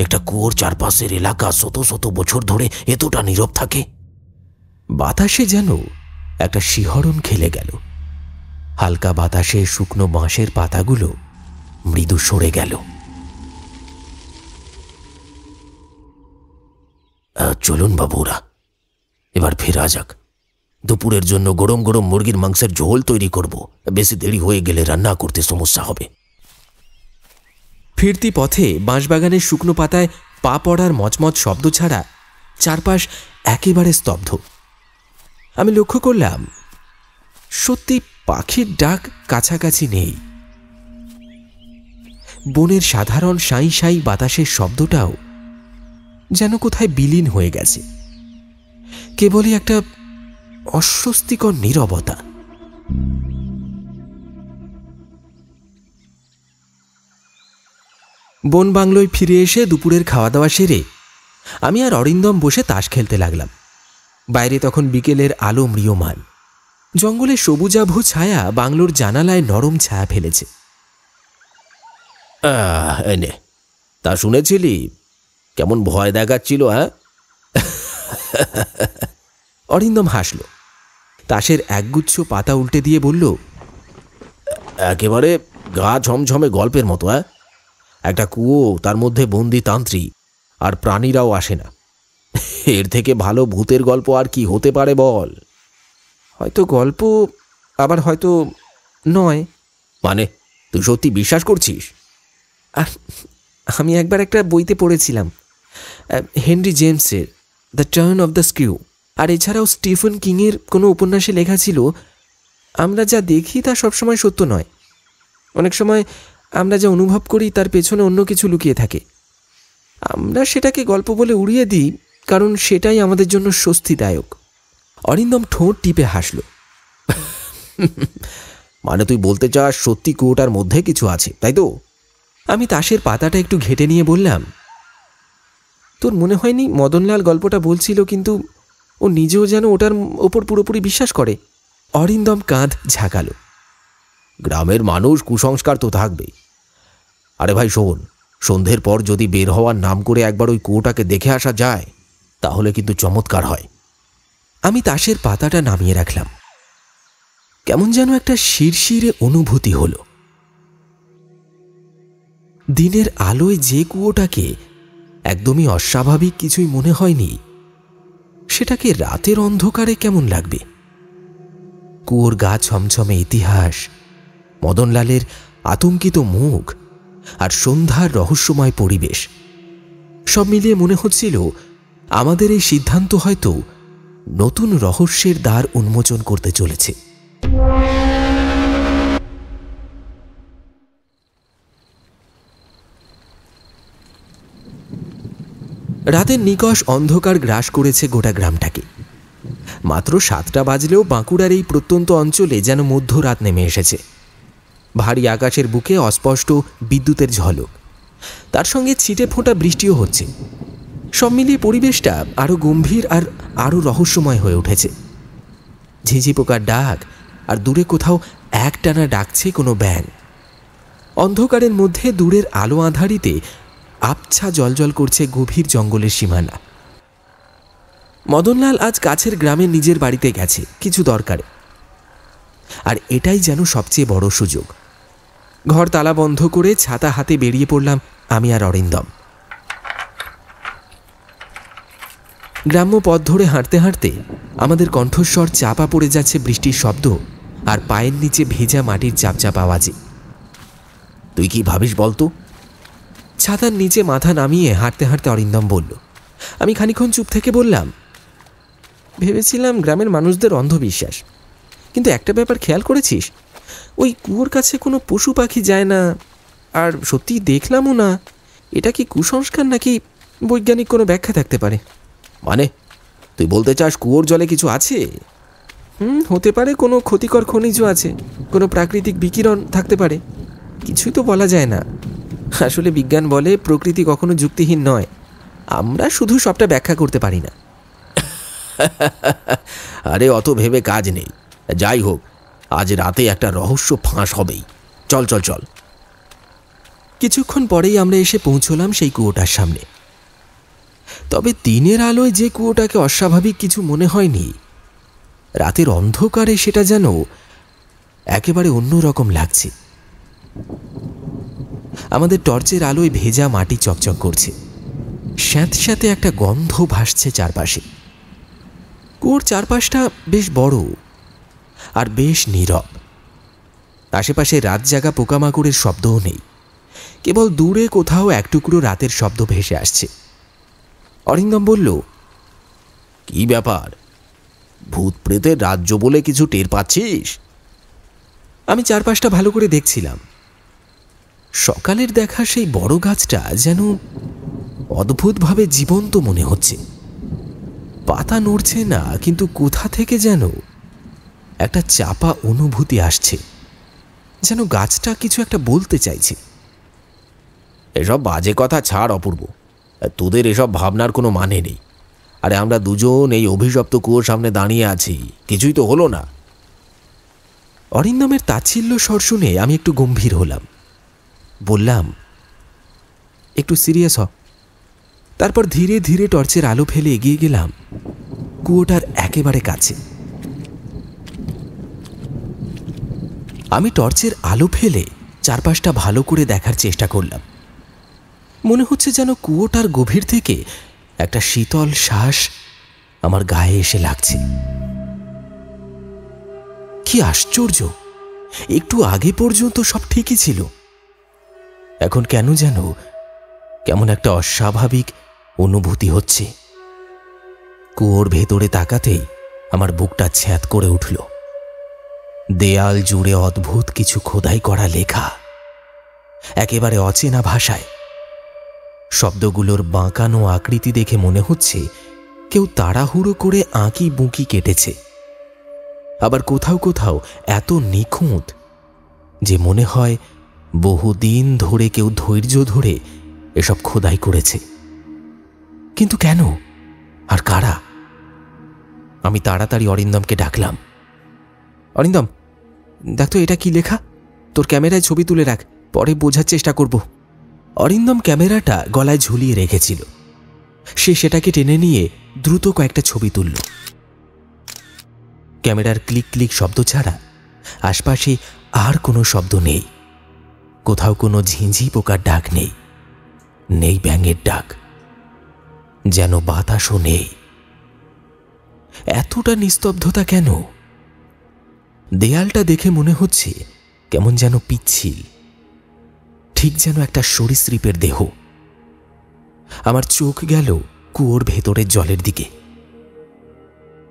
একটা কুয়োর চারপাশের এলাকা শত শত বছর ধরে এতটা নীরব থাকে? বাতাসে যেন একটা শিহরণ খেলে গেল। হালকা বাতাসে শুকনো বাঁশের পাতাগুলো মৃদু সরে গেল। চলুন বাবুরা, এবার ফেরা যাক। দুপুরের জন্য গরম গরম মুরগির মাংসের ঝোল তৈরি করব। বেশি দেরি হয়ে গেলে রান্না করতে সমস্যা হবে। ফিরতি পথে বাঁশবাগানের শুকনো পাতায় পা পড়ার মচমচ শব্দ ছাড়া চারপাশ একেবারে স্তব্ধ। আমি লক্ষ্য করলাম সত্যি পাখির ডাক কাছাকাছি নেই। বনের সাধারণ সাঁই সাঁই বাতাসের শব্দটাও যেন কোথায় বিলীন হয়ে গেছে। কেবলই একটা অস্বস্তিকর নীরবতা। বন বাংলোয় ফিরে এসে দুপুরের খাওয়া দাওয়া সেরে আমি আর অরিন্দম বসে তাস খেলতে লাগলাম। বাইরে তখন বিকেলের আলো ম্রিয়মান। জঙ্গলে সবুজাভ ছায়া বাংলোর জানালায় নরম ছায়া ফেলেছে। এনে তা শুনেছিলি কেমন ভয় দেখাচ্ছিল? হ্যাঁ, অরিন্দম হাসল। তাসের একগুচ্ছ পাতা উল্টে দিয়ে বলল, একেবারে গা ঝমঝমে গল্পের মতো। হ্যাঁ, একটা কুয়ো, তার মধ্যে বন্দি তান্ত্রিক, আর প্রাণীরাও আসে না। এর থেকে ভালো ভূতের গল্প আর কি হতে পারে বল? হয়তো গল্প, আবার হয়তো নয়। মানে তুই সত্যি বিশ্বাস করছিস? আমি একবার একটা বইতে পড়েছিলাম, হেনরি জেমসের the turn of the screw. আর এছাড়াও স্টিফেন কিংয়ের কোনো উপন্যাসে লেখা ছিল, আমরা যা দেখি তা সবসময় সত্য নয়। অনেক সময় আমরা যা অনুভব করি তার পেছনে অন্য কিছু লুকিয়ে থাকে। আমরা সেটাকে গল্প বলে উড়িয়ে দিই, কারণ সেটাই আমাদের জন্য স্বস্তিদায়ক। অরিন্দম ঠোঁট টিপে হাসল। মানে তুই বলতে চাস সত্যি কুয়োটার মধ্যে কিছু আছে, তাই তো? আমি তাসের পাতাটা একটু ঘেটে নিয়ে বললাম, তোর মনে হয়নি মদনলাল গল্পটা বলছিল, কিন্তু ও নিজেও যেন ওটার ওপর পুরোপুরি বিশ্বাস করে? অরিন্দম কাঁধ ঝাঁকাল। গ্রামের মানুষ, কুসংস্কার তো থাকবেই। আরে ভাই শোন, সন্ধ্যের পর যদি বের হওয়ার নাম করে একবার ওই কুয়োটাকে দেখে আসা যায়, তাহলে কিন্তু চমৎকার হয়। আমি তাসের পাতাটা নামিয়ে রাখলাম। কেমন যেন একটা শিরশিরে অনুভূতি হলো। দিনের আলোয় যে কুয়োটাকে একদমই অস্বাভাবিক কিছুই মনে হয়নি, সেটাকে রাতের অন্ধকারে কেমন লাগবে? কুয়োর গা ছমছমে ইতিহাস, মদনলালের আতঙ্কিত মুখ, আর সন্ধ্যার রহস্যময় পরিবেশ, সব মিলিয়ে মনে হচ্ছিল আমাদের এই সিদ্ধান্ত হয়তো নতুন রহস্যের দ্বার উন্মোচন করতে চলেছে। রাতের নিকষ অন্ধকার গ্রাস করেছে গোটা গ্রামটাকে। মাত্র 7টা বাজলেও বাঁকুড়ার এই প্রত্যন্ত অঞ্চলে যেন মধ্যরাত নেমে এসেছে। ভারী আকাশের বুকে অস্পষ্ট বিদ্যুতের ঝলক, তার সঙ্গে ছিটে ফোঁটা বৃষ্টিও হচ্ছে। সব মিলিয়ে পরিবেশটা আরও গম্ভীর আর আরও রহস্যময় হয়ে উঠেছে। ঝিঁঝি পোকার ডাক, আর দূরে কোথাও একটানা ডাকছে কোনো ব্যাঙ। অন্ধকারের মধ্যে দূরের আলো আঁধারিতে আবছা জলজল করছে গভীর জঙ্গলের সীমানা। মদনলাল আজ কাছের গ্রামে নিজের বাড়িতে গেছে কিছু দরকারে, আর এটাই যেন সবচেয়ে বড় সুযোগ। ঘর তালা বন্ধ করে ছাতা হাতে বেরিয়ে পড়লাম আমি আর অরিন্দম। গ্রাম্য পথ ধরে হাঁটতে হাঁটতে আমাদের কণ্ঠস্বর চাপা পড়ে যাচ্ছে বৃষ্টির শব্দ আর পায়ের নিচে ভেজা মাটির চাপচাপ আওয়াজে। তুই কি ভাবিস বলতো? ছাতার নিচে মাথা নামিয়ে হাঁটতে হাঁটতে অরিন্দম বলল। আমি খানিক্ষণ চুপ থেকে বললাম, ভেবেছিলাম গ্রামের মানুষদের অন্ধবিশ্বাস, কিন্তু একটা ব্যাপার খেয়াল করেছিস? ওই কুয়োর কাছে কোনো পশু পাখি যায় না, আর সত্যি দেখলামও না। এটা কি কুসংস্কার নাকি বৈজ্ঞানিক কোনো ব্যাখ্যা থাকতে পারে? মানে তুই বলতে চাস কুয়োর জলে কিছু আছে? হতে পারে কোনো ক্ষতিকর খনিজ আছে, কোনো প্রাকৃতিক বিকিরণ থাকতে পারে। কিছুই তো বলা যায় না। আসলে বিজ্ঞান বলে প্রকৃতি কখনো যুক্তিহীন নয়, আমরা শুধু সবটা ব্যাখ্যা করতে পারি না। আরে অত ভেবে কাজ নেই। যাই হোক, আজ রাতে একটা রহস্য ফাঁস হবেই। চল চল চল। কিছুক্ষণ পরেই আমরা এসে পৌঁছলাম সেই কুয়োটার সামনে। তবে দিনের আলোয় যে কুয়োটাকে অস্বাভাবিক কিছু মনে হয়নি, রাতের অন্ধকারে সেটা যেন একেবারে অন্যরকম লাগছে। আমাদের টর্চের আলোয় ভেজা মাটি চকচক করছে, স্যাঁতস্যাঁতে একটা গন্ধ ভাসছে চারপাশে। কুয়োর চারপাশটা বেশ বড় আর বেশ নীরব। আশেপাশে রাত জাগা পোকামাকড়ের শব্দও নেই, কেবল দূরে কোথাও এক টুকরো রাতের শব্দ ভেসে আসছে। অরিন্দম বলল, কি ব্যাপার, ভূত প্রেতের রাজ্য বলে কিছু টের পাচ্ছিস? আমি চারপাশটা ভালো করে দেখছিলাম। সকালের দেখা সেই বড় গাছটা যেন অদ্ভুতভাবে জীবন্ত মনে হচ্ছে। পাতা নড়ছে না, কিন্তু কোথা থেকে যেন একটা চাপা অনুভূতি আসছে, যেন গাছটা কিছু একটা বলতে চাইছে। এসব বাজে কথা ছাড় অপূর্ব, তোদের এসব ভাবনার কোনো মানে নেই। আরে আমরা দুজন এই অভিশপ্ত কুয়োর সামনে দাঁড়িয়ে আছি, কিছুই তো হলো না। অরিন্দমের তাচ্ছিল্য স্বর শুনে আমি একটু গম্ভীর হলাম। বললাম, একটু সিরিয়াস হ। তারপর ধীরে ধীরে টর্চের আলো ফেলে এগিয়ে গেলাম কুয়োটার একেবারে কাছে। আমি টর্চের আলো ফেলে চারপাশটা ভালো করে দেখার চেষ্টা করলাম। মনে হচ্ছে যেন কুয়োটার গভীর থেকে একটা শীতল শ্বাস আমার গায়ে এসে লাগছে। কি আশ্চর্য, একটু আগে পর্যন্ত সব ঠিকই ছিল, এখন কেন যেন কেমন একটা অস্বাভাবিক অনুভূতি হচ্ছে। কুয়োর ভেতরে তাকাতেই আমার বুকটা ছ্যাঁত করে উঠল। দেয়াল জুড়ে অদ্ভুত কিছু খোদাই করা লেখা, একেবারে অচেনা ভাষায়। শব্দগুলোর বাঁকানো আকৃতি দেখে মনে হচ্ছে কেউ তাড়াহুড়ো করে আঁকি বুঁকি কেটেছে। আবার কোথাও কোথাও এত নিখুঁত যে মনে হয় বহুদিন ধরে কেউ ধৈর্য ধরে এসব খোদাই করেছে। কিন্তু কেন আর কারা? আমি তাড়াতাড়ি অরিন্দমকে ডাকলাম। অরিন্দম, দেখ তো এটা কি লেখা। তোর ক্যামেরায় ছবি তুলে রাখ, পরে বোঝার চেষ্টা করব। অরিন্দম ক্যামেরাটা গলায় ঝুলিয়ে রেখেছিল। সে সেটাকে টেনে নিয়ে দ্রুত কয়েকটা ছবি তুলল। ক্যামেরার ক্লিক ক্লিক শব্দ ছাড়া আশপাশে আর কোনো শব্দ নেই। কোথাও কোনো ঝিঁঝি পোকার ডাক নেই, নেই ব্যাঙের ডাক, যেন বাতাসও নেই। এতটা নিস্তব্ধতা কেন? দেয়ালটা দেখে মনে হচ্ছে কেমন যেন পিচ্ছিল, ঠিক যেন একটা সরীসৃপের দেহ। আমার চোখ গেল কুয়োর ভেতরের জলের দিকে।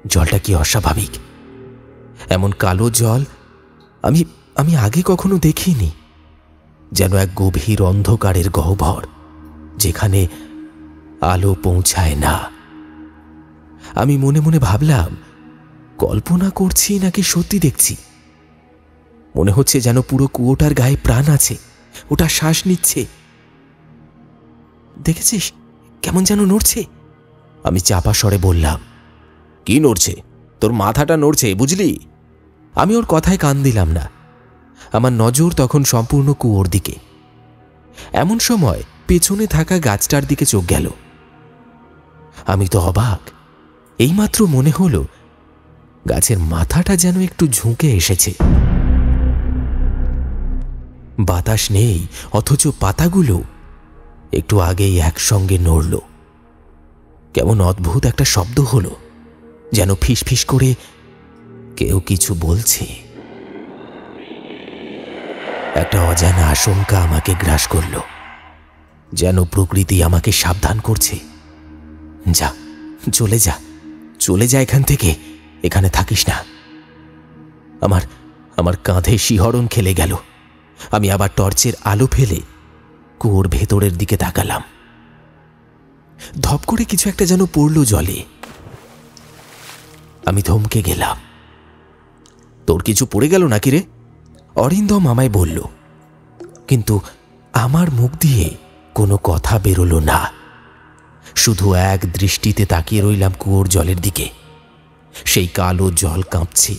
জলটা কি অস্বাভাবিক! এমন কালো জল আমি আগে কখনো দেখিনি। যেন এক গভীর অন্ধকারের গহ্বর, যেখানে আলো পৌঁছায় না। আমি মনে মনে ভাবলাম, কল্পনা করছি নাকি সত্যি দেখছি। মনে হচ্ছে যেন পুরো কুয়োটার গায়ে প্রাণ আছে, ওটা শ্বাস নিচ্ছে। দেখেছিস কেমন যেন নড়ছে? আমি চাপা স্বরে বললাম। কি নড়ছে? তোর মাথাটা নড়ছে, বুঝলি? আমি ওর কথায় কান দিলাম না। আমার নজর তখন সম্পূর্ণ কুয়োর দিকে। এমন সময় পেছনে থাকা গাছটার দিকে চোখ গেল। আমি তো অবাক। এইমাত্র মনে হলো গাছের মাথাটা যেন একটু ঝুঁকে এসেছে। বাতাস নেই, অথচ পাতাগুলো একটু আগেই একসঙ্গে নড়ল। কেমন অদ্ভুত একটা শব্দ হলো, যেন ফিসফিস করে কেউ কিছু বলছে। একটা অজানা আশঙ্কা আমাকে গ্রাস করল, যেন প্রকৃতি আমাকে সাবধান করছে। যা, চলে যা, চলে যা এখান থেকে, এখানে থাকিস না। আমার কাঁধে শিহরণ খেলে গেল। আমি আবার টর্চের আলো ফেলে কুয়োর ভেতরের দিকে তাকালাম। ধপ করে কিছু একটা যেন পড়ল জলে। আমি থমকে গেলাম। তোর কিছু পড়ে গেল নাকি রে? অরিন্দম আমায় বলল, কিন্তু আমার মুখ দিয়ে কোনো কথা বেরোলো না। শুধু এক দৃষ্টিতে তাকিয়ে রইলাম কুয়োর জলের দিকে। সেই কালো জল কাঁপছে,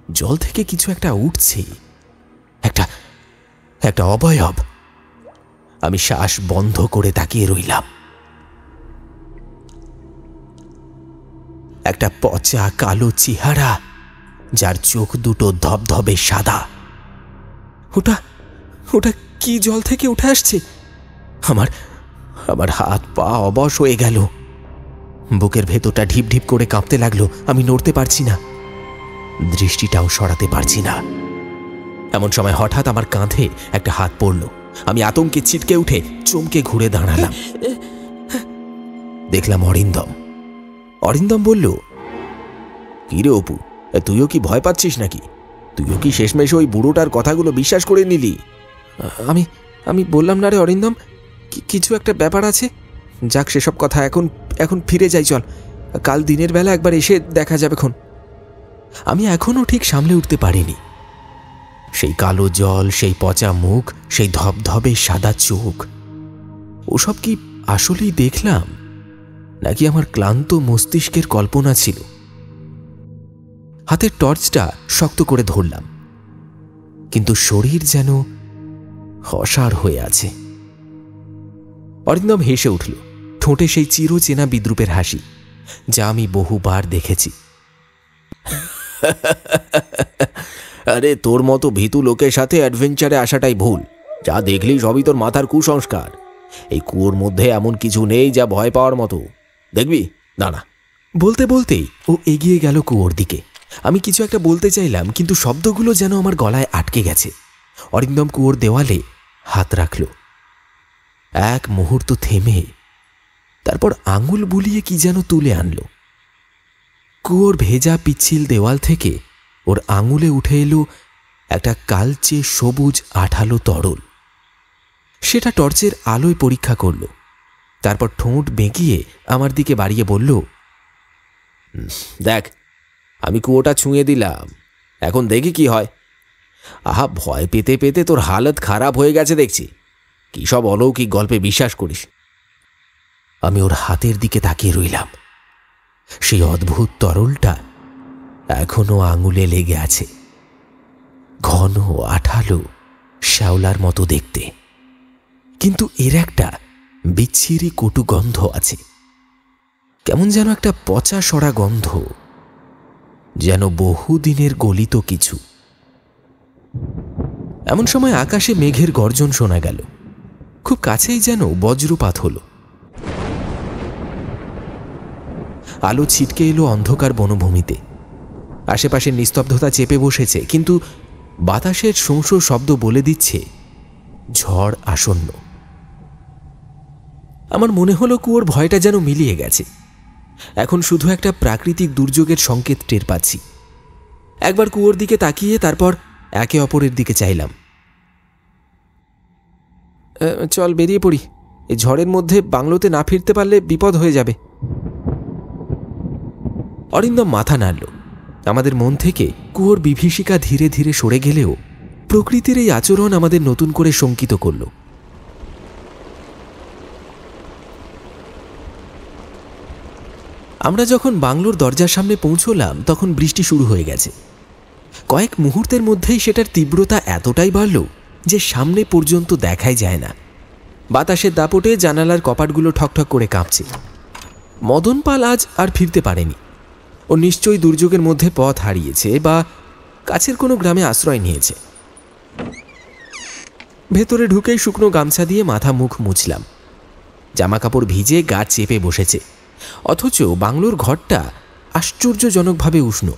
জল থেকে কিছু একটা উঠছে, একটা অবয়ব। আমি শ্বাস বন্ধ করে তাকিয়ে রইলাম। একটা পচা কালো চেহারা, যার চোখ দুটো ধবধবে সাদা। ওটা কি জল থেকে উঠে আসছে? আমার হাত পা অবশ হয়ে গেল। বুকের ভেতরটা ঢিপ ঢিপ করে কাঁপতে লাগলো। আমি নড়তে পারছি না, দৃষ্টিটাও সরাতে পারছি না। এমন সময় হঠাৎ আমার কাঁধে একটা হাত পড়ল। আমি আতঙ্কে ছিটকে উঠে চমকে ঘুরে দাঁড়ালাম। দেখলাম অরিন্দম। অরিন্দম বলল, কি রে অপু, তুইও কি ভয় পাচ্ছিস নাকি? তুইও কি শেষমেশ ওই বুড়োটার কথাগুলো বিশ্বাস করে নিলি? আমি আমি বললাম না রে অরিন্দম, কিছু একটা ব্যাপার আছে। যাক সেসব কথা, এখন এখন ফিরে যাই চল। কাল দিনের বেলা একবার এসে দেখা যাবে খন। আমি এখনও ঠিক সামলে উঠতে পারিনি। সেই কালো জল, সেই পচা মুখ, সেই ধবধবে সাদা চোখ, ওসব কি আসলেই দেখলাম নাকি আমার ক্লান্ত মস্তিষ্কের কল্পনা ছিল? হাতের টর্চটা শক্ত করে ধরলাম, কিন্তু শরীর যেন অসাড় হয়ে আছে। অরিন্দম হেসে উঠল, ঠোঁটে সেই চিরচেনা বিদ্রুপের হাসি, যা আমি বহুবার দেখেছি। আরে তোর মতো ভীতু লোকের সাথে অ্যাডভেঞ্চারে আসাটাই ভুল। যা দেখলি সবই তোর মাথার কুসংস্কার। এই কুয়োর মধ্যে এমন কিছু নেই যা ভয় পাওয়ার মতো। দেখবি? না না। বলতে বলতেই ও এগিয়ে গেল কুয়োর দিকে। আমি কিছু একটা বলতে চাইলাম, কিন্তু শব্দগুলো যেন আমার গলায় আটকে গেছে। অরিন্দম কুয়োর দেওয়ালে হাত রাখল, এক মুহূর্ত থেমে তারপর আঙুল বুলিয়ে কি যেন তুলে আনল। কুয়োর ভেজা পিচ্ছিল দেওয়াল থেকে ওর আঙুলে উঠে এলো একটা কালচে সবুজ আঠালো তরল। সেটা টর্চের আলোয় পরীক্ষা করল, তারপর ঠোঁট বেঁকিয়ে আমার দিকে বাড়িয়ে বলল, দেখ, আমি কুয়োটা ছুঁয়ে দিলাম, এখন দেখি কি হয়। আহা, ভয় পেতে পেতে তোর হালত খারাপ হয়ে গেছে দেখছি। কি সব অলৌকিক গল্পে বিশ্বাস করিস? আমি ওর হাতের দিকে তাকিয়ে রইলাম। সেই অদ্ভুত তরলটা এখনো আঙুলে লেগে আছে, ঘন আঠালো শ্যাওলার মতো দেখতে, কিন্তু এর একটা বিচ্ছিরি কটু গন্ধ আছে। কেমন যেন একটা পচা সরা গন্ধ, যেন বহুদিনের গলিত কিছু। এমন সময় আকাশে মেঘের গর্জন শোনা গেল। খুব কাছেই যেন বজ্রপাত হলো। আলো ছিটকে এলো অন্ধকার বনভূমিতে। আশেপাশের নিস্তব্ধতা চেপে বসেছে, কিন্তু বাতাসের শোঁ শোঁ শব্দ বলে দিচ্ছে ঝড় আসন্ন। আমার মনে হলো কুয়োর ভয়টা যেন মিলিয়ে গেছে। এখন শুধু একটা প্রাকৃতিক দুর্যোগের সংকেত টের পাচ্ছি। একবার কুয়োর দিকে তাকিয়ে তারপর একে অপরের দিকে চাইলাম। চল বেরিয়ে পড়ি, এই ঝড়ের মধ্যে বাংলোতে না ফিরতে পারলে বিপদ হয়ে যাবে। অরিন্দম মাথা নাড়ল। আমাদের মন থেকে কুয়োর বিভীষিকা ধীরে ধীরে সরে গেলেও প্রকৃতির এই আচরণ আমাদের নতুন করে শঙ্কিত করল। আমরা যখন বাংলোর দরজার সামনে পৌঁছলাম তখন বৃষ্টি শুরু হয়ে গেছে। কয়েক মুহূর্তের মধ্যেই সেটার তীব্রতা এতটাই বাড়ল যে সামনে পর্যন্ত দেখাই যায় না। বাতাসের দাপটে জানালার কপাটগুলো ঠকঠক করে কাঁপছে। মদন পাল আজ আর ফিরতে পারেনি। ও নিশ্চয়ই দুর্যোগের মধ্যে পথ হারিয়েছে বা কাছের কোনো গ্রামে আশ্রয় নিয়েছে। ভেতরে ঢুকেই শুকনো গামছা দিয়ে মাথা মুখ মুছলাম। জামাকাপড় ভিজে গা চেপে বসেছে, অথচ বাংলোর ঘরটা আশ্চর্যজনকভাবে উষ্ণ।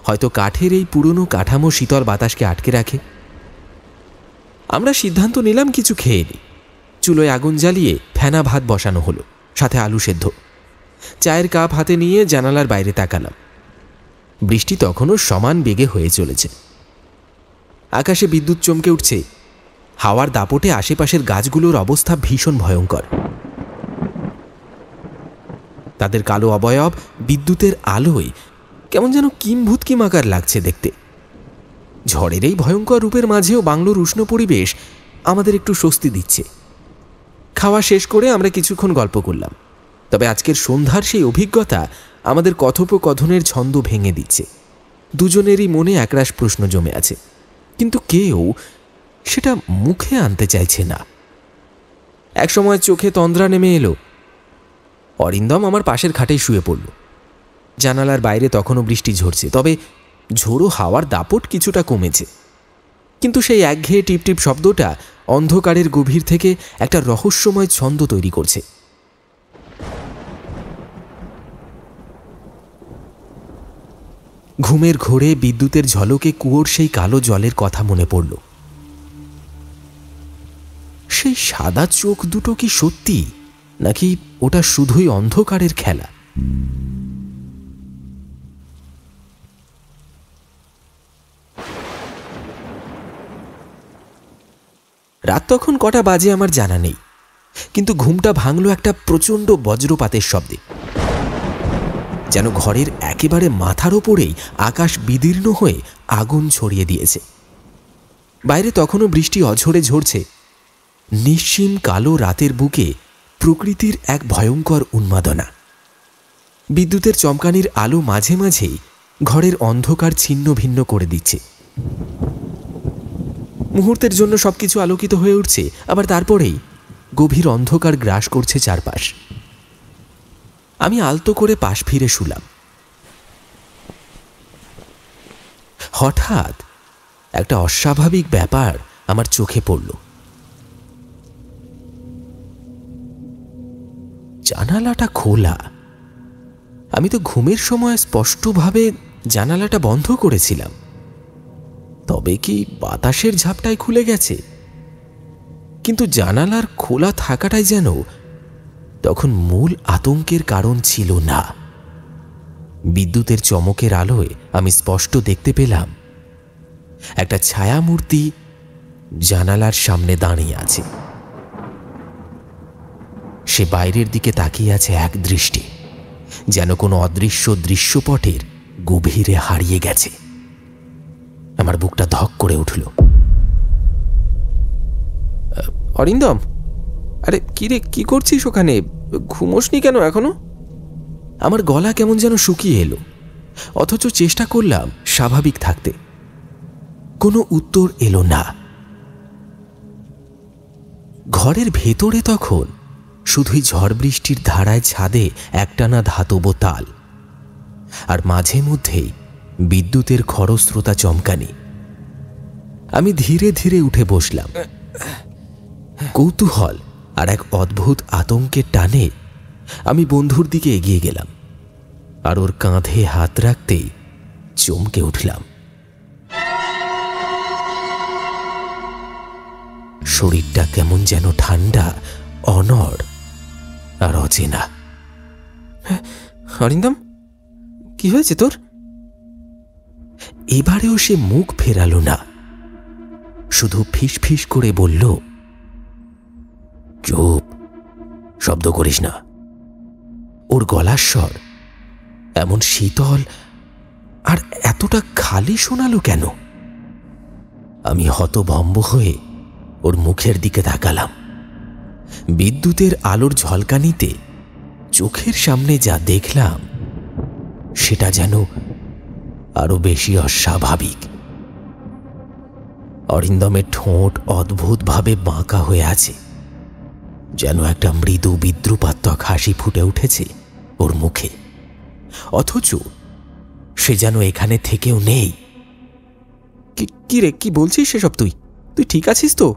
হয়তো কাঠের এই পুরনো কাঠামো শীতল বাতাসকে আটকে রাখে। আমরা সিদ্ধান্ত নিলাম কিছু খেয়ে নিই। চুলোয় আগুন জ্বালিয়ে ফেনা ভাত বসানো হলো, সাথে আলু সেদ্ধ। চায়ের কাপ হাতে নিয়ে জানালার বাইরে তাকালাম। বৃষ্টি তখনও সমান বেগে হয়ে চলেছে। আকাশে বিদ্যুৎ চমকে উঠছে। হাওয়ার দাপটে আশেপাশের গাছগুলোর অবস্থা ভীষণ ভয়ঙ্কর। তাদের কালো অবয়ব বিদ্যুতের আলোয় কেমন যেন কিম্ভূতকিম আকার লাগছে দেখতে। ঝড়ের এই ভয়ঙ্কর রূপের মাঝেও বাংলোর উষ্ণ পরিবেশ আমাদের একটু স্বস্তি দিচ্ছে। খাওয়া শেষ করে আমরা কিছুক্ষণ গল্প করলাম। তবে আজকের সন্ধ্যার সেই অভিজ্ঞতা আমাদের কথোপকথনের ছন্দ ভেঙে দিচ্ছে। দুজনেরই মনে একরাশ প্রশ্ন জমে আছে, কিন্তু কেউ সেটা মুখে আনতে চাইছে না। একসময় চোখে তন্দ্রা নেমে এলো। অরিন্দম আমার পাশের খাটেই শুয়ে পড়ল। জানালার বাইরে তখনও বৃষ্টি ঝরছে, তবে ঝোড়ো হাওয়ার দাপট কিছুটা কমেছে। কিন্তু সেই একঘেয়ে টিপটিপ শব্দটা অন্ধকারের গভীর থেকে একটা রহস্যময় ছন্দ তৈরি করছে। ঘুমের ঘোরে বিদ্যুতের ঝলকে কুয়োর সেই কালো জলের কথা মনে পড়ল। সেই সাদা চোখ দুটো কি সত্যি, নাকি ওটা শুধুই অন্ধকারের খেলা? রাত তখন কটা বাজে আমার জানা নেই, কিন্তু ঘুমটা ভাঙল একটা প্রচণ্ড বজ্রপাতের শব্দে। যেন ঘরের একেবারে মাথার ওপরেই আকাশ বিদীর্ণ হয়ে আগুন ছড়িয়ে দিয়েছে। বাইরে তখনও বৃষ্টি অঝরে ঝরছে। নিশ্চিম কালো রাতের বুকে প্রকৃতির এক ভয়ঙ্কর উন্মাদনা। বিদ্যুতের চমকানির আলো মাঝে মাঝেই ঘরের অন্ধকার ছিন্ন ভিন্ন করে দিচ্ছে। মুহূর্তের জন্য সবকিছু আলোকিত হয়ে উঠছে, আবার তারপরেই গভীর অন্ধকার গ্রাস করছে চারপাশ। আমি আলতো করে পাশ ফিরে শুলাম। হঠাৎ একটা অস্বাভাবিক ব্যাপার আমার চোখে পড়ল। জানালাটা খোলা। আমি তো ঘুমের সময় স্পষ্টভাবে জানালাটা বন্ধ করেছিলাম। তবে কি বাতাসের ঝাপটায় খুলে গেছে? কিন্তু জানালার খোলা থাকাটাই যেন তখন মূল আতঙ্কের কারণ ছিল না। বিদ্যুতের চমকের আলোয় আমি স্পষ্ট দেখতে পেলাম একটা ছায়ামূর্তি জানালার সামনে দাঁড়িয়ে আছে। সে বাইরের দিকে তাকিয়ে আছে এক দৃষ্টি, যেন কোনো অদৃশ্য দৃশ্যপটের গভীরে হারিয়ে গেছে। আমার বুকটা ধক করে উঠল। অরিন্দম, আরে কি রে, কি করছিস ওখানে? ঘুমোসনি কেন এখনো? আমার গলা কেমন যেন শুকিয়ে এলো, অথচ চেষ্টা করলাম স্বাভাবিক থাকতে। কোনো উত্তর এলো না। ঘরের ভেতরে তখন শুধুই ঝড় বৃষ্টির ধারায় ছাদে একটানা ধাতব তাল, আর মাঝে মধ্যেই বিদ্যুতের খরস্রোতা চমকানি। আমি ধীরে ধীরে উঠে বসলাম। কৌতূহল আর এক অদ্ভুত আতঙ্কের টানে আমি বন্ধুর দিকে এগিয়ে গেলাম, আর ওর কাঁধে হাত রাখতেই চমকে উঠলাম। শরীরটা কেমন যেন ঠান্ডা, অনড় আর অচেনা। অরিন্দম, কি হয়েছে তোর? এবারেও সে মুখ ফেরালো না, শুধু ফিস ফিস করে বলল, চুপ, শব্দ করিস না। ওর গলার স্বর এমন শীতল আর এতটা খালি শোনালো কেন? আমি হতভম্ব হয়ে ওর মুখের দিকে তাকালাম। বিদ্যুতের আলোর ঝলকানিতে চোখের সামনে যা দেখলাম সেটা যেন আরো বেশি অস্বাভাবিক। অরিন্দমের ঠোঁট অদ্ভুতভাবে বাঁকা হয়ে আছে, যেন একটা মৃদু বিদ্রুপাত্মক হাসি ফুটে উঠেছে ওর মুখে, অথচ সে যেন এখানে থেকেও নেই। কি রে, কি বলছিস সেসব? তুই ঠিক আছিস তো?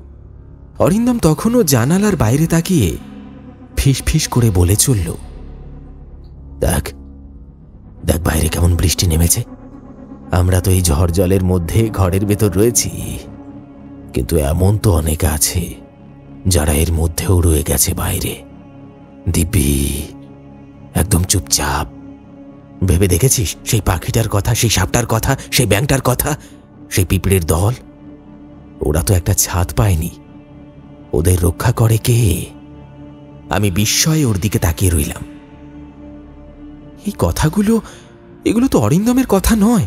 অরিন্দম তখনও জানালার বাইরে তাকিয়ে ফিস ফিস করে বলে চলল, দেখ দেখ বাইরে কেমন বৃষ্টি নেমেছে। আমরা তো এই ঝড় জলের মধ্যে ঘরের ভেতর রয়েছি, কিন্তু এমন তো অনেক আছে যারা এর মধ্যেও রয়ে গেছে বাইরে। দিব্যি একদম চুপচাপ। ভেবে দেখেছিস সেই পাখিটার কথা, সেই সাপটার কথা, সেই ব্যাঙটার কথা, সেই পিঁপড়ের দল? ওরা তো একটা ছাদ পায়নি। ওদের রক্ষা করে কে? আমি বিস্ময়ে ওর দিকে তাকিয়ে রইলাম। এই কথাগুলো, এগুলো তো অরিন্দমের কথা নয়।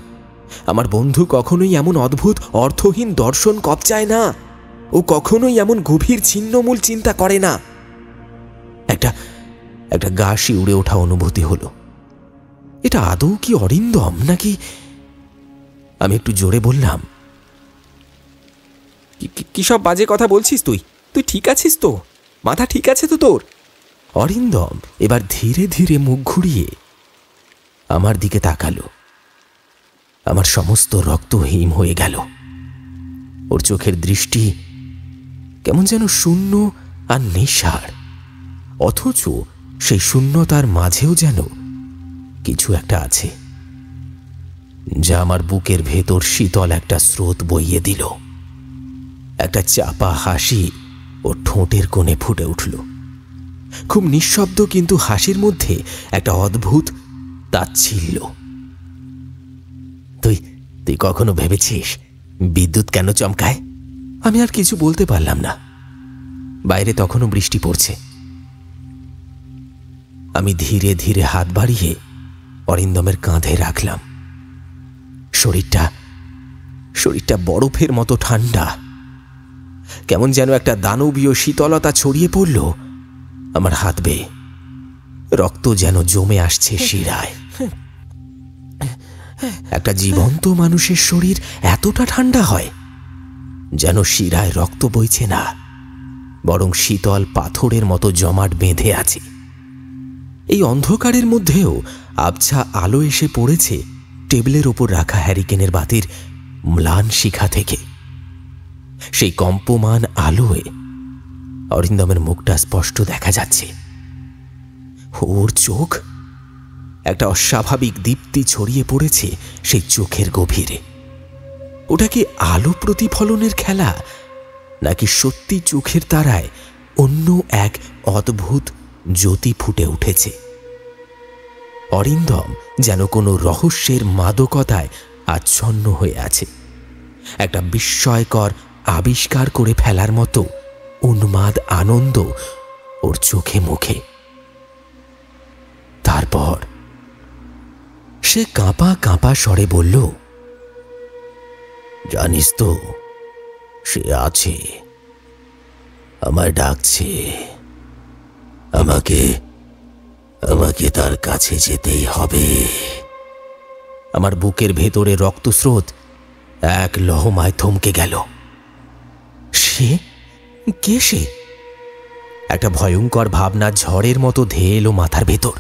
আমার বন্ধু কখনোই এমন অদ্ভুত অর্থহীন দর্শন কপচায় না। ও কখনোই এমন গভীর ছিন্নমূল চিন্তা করে না। একটা গা শিউড়ে ওঠা অনুভূতি হলো। এটা আদৌ কি অরিন্দম নাকি? আমি একটু জোরে বললাম, কি সব বাজে কথা বলছিস তুই? ঠিক আছিস তো? মাথা ঠিক আছে তো তোর? অরিন্দম এবার ধীরে ধীরে মুখ ঘুরিয়ে আমার দিকে তাকালো। আমার সমস্ত রক্ত হিম হয়ে গেল। ওর চোখের দৃষ্টি কেমন যেন শূন্য আর নিঃসার, অথচ সেই শূন্যতার মাঝেও যেন কিছু একটা আছে যা আমার বুকের ভেতর শীতল একটা স্রোত বইয়ে দিল। একটা চাপা হাসি ওর ঠোঁটের কোণে ফুটে উঠল, খুব নিঃশব্দ, কিন্তু হাসির মধ্যে একটা অদ্ভুত তাচ্ছিল্য। তুই কখনো ভেবেছিস বিদ্যুৎ কেন চমকায়? আমি আর কিছু বলতে পারলাম না। বাইরে তখনও বৃষ্টি পড়ছে। আমি ধীরে ধীরে হাত বাড়িয়ে অরিন্দমের কাঁধে রাখলাম। শরীরটা বরফের মতো ঠান্ডা। কেমন যেন একটা দানবীয় শীতলতা ছড়িয়ে পড়ল আমার হাত বেয়ে। রক্ত যেন জমে আসছে শিরায়। একটা জীবন্ত মানুষের শরীর এতটা ঠান্ডা হয় যেন শিরায় রক্ত বইছে না, বরং শীতল পাথরের মতো জমাট বেঁধে আছে। এই অন্ধকারের মধ্যেও আবছা আলো এসে পড়েছে টেবিলের ওপর রাখা হ্যারিকেনের বাতির ম্লান শিখা থেকে। সেই কম্পমান আলোয় অরিন্দমের মুখটা স্পষ্ট দেখা যাচ্ছে। ওর চোখ, একটা অস্বাভাবিক দীপ্তি ছড়িয়ে পড়েছে সেই চোখের গভীরে। ওটা কি আলো প্রতিফলনের খেলা, নাকি সত্যি চোখের তারায় অন্য এক অদ্ভুত জ্যোতি ফুটে উঠেছে? অরিন্দম যেন কোনো রহস্যের মাদকতায় আচ্ছন্ন হয়ে আছে। একটা বিস্ময়কর আবিষ্কার করে ফেলার মতো উন্মাদ আনন্দ ওর চোখে মুখে। তারপর সে কাঁপা কাঁপা স্বরে বলল, জানিস তো, সে আছে, আমায় ডাকছে। আমাকে তার কাছে যেতেই হবে। আমার বুকের ভেতরে রক্তস্রোত এক লহমায় থমকে গেল। সে কে? সে একটা ভয়ঙ্কর ভাবনা ঝড়ের মতো ধেয়ে এলো মাথার ভেতর।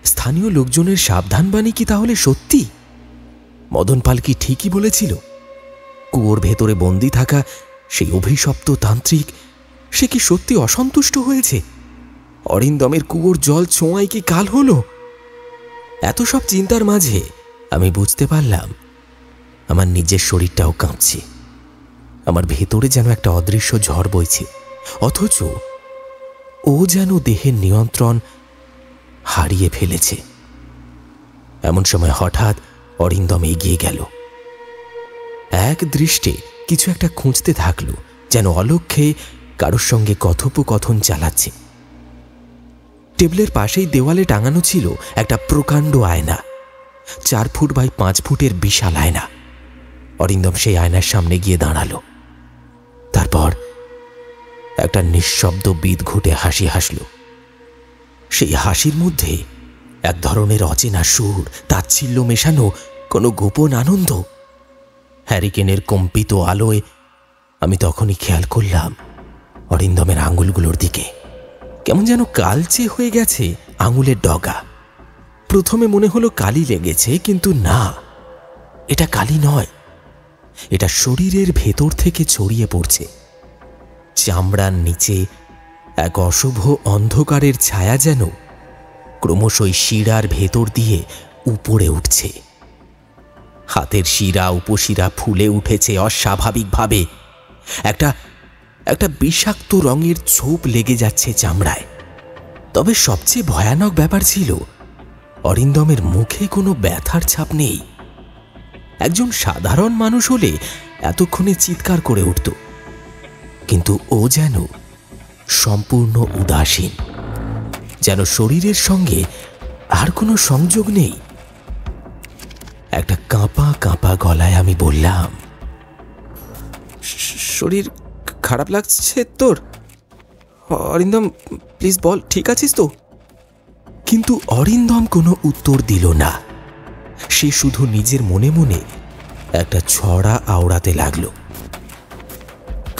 স্থানীয় লোকজনের সাবধানবাণী কি তাহলে সত্যি? মদন পাল কি ঠিকই বলেছিল? কুয়োর ভেতরে বন্দি থাকা সেই অভিশপ্ত তান্ত্রিক, সে কি সত্যি অসন্তুষ্ট হয়েছে? অরিন্দমের কুয়োর জল ছোঁয়ায় কি কাল হলো? এত সব চিন্তার মাঝে আমি বুঝতে পারলাম আমার নিজের শরীরটাও কাঁপছে। আমার ভেতরে যেন একটা অদৃশ্য ঝড় বইছে, অথচ ও যেন দেহের নিয়ন্ত্রণ হারিয়ে ফেলেছে। এমন সময় হঠাৎ অরিন্দম এগিয়ে গেল। এক দৃষ্টে কিছু একটা খুঁজতে থাকলো, যেন অলক্ষ্যে কারোর সঙ্গে কথোপকথন চালাচ্ছে। টেবিলের পাশেই দেওয়ালে টাঙানো ছিল একটা প্রকাণ্ড আয়না, 4 ফুট বাই 5 ফুটের বিশাল আয়না। অরিন্দম সেই আয়নার সামনে গিয়ে দাঁড়ালো। তারপর একটা নিঃশব্দ বিদঘুটে হাসি হাসল। সেই হাসির মধ্যে এক ধরনের অচেনা সুর, তাচ্ছিল্য মেশানো কোনো গোপন আনন্দ। হ্যারিকেনের কম্পিত আলোয় আমি তখনই খেয়াল করলাম অরিন্দমের আঙুলগুলোর দিকে। কেমন যেন কালচে হয়ে গেছে আঙুলের ডগা। প্রথমে মনে হলো কালি লেগেছে, কিন্তু না, এটা কালি নয়। এটা শরীরের ভেতর থেকে ছড়িয়ে পড়ছে। চামড়ার নিচে এক অশুভ অন্ধকারের ছায়া যেন ক্রমশই শিরার ভেতর দিয়ে উপরে উঠছে। হাতের শিরা উপশিরা ফুলে উঠেছে অস্বাভাবিকভাবে। একটা বিষাক্ত রঙের ছোপ লেগে যাচ্ছে চামড়ায়। তবে সবচেয়ে ভয়ানক ব্যাপার ছিল অরিন্দমের মুখে কোনো ব্যথার ছাপ নেই। একজন সাধারণ মানুষ হলে এতক্ষণে চিৎকার করে উঠত, কিন্তু ও যেন সম্পূর্ণ উদাসীন, যেন শরীরের সঙ্গে আর কোনো সংযোগ নেই। একটা কাঁপা কাঁপা গলায় আমি বললাম, শরীর খারাপ লাগছে তোর? অরিন্দম, প্লিজ বল, ঠিক আছিস তো? কিন্তু অরিন্দম কোনো উত্তর দিল না। সে শুধু নিজের মনে মনে একটা ছড়া আওড়াতে লাগলো।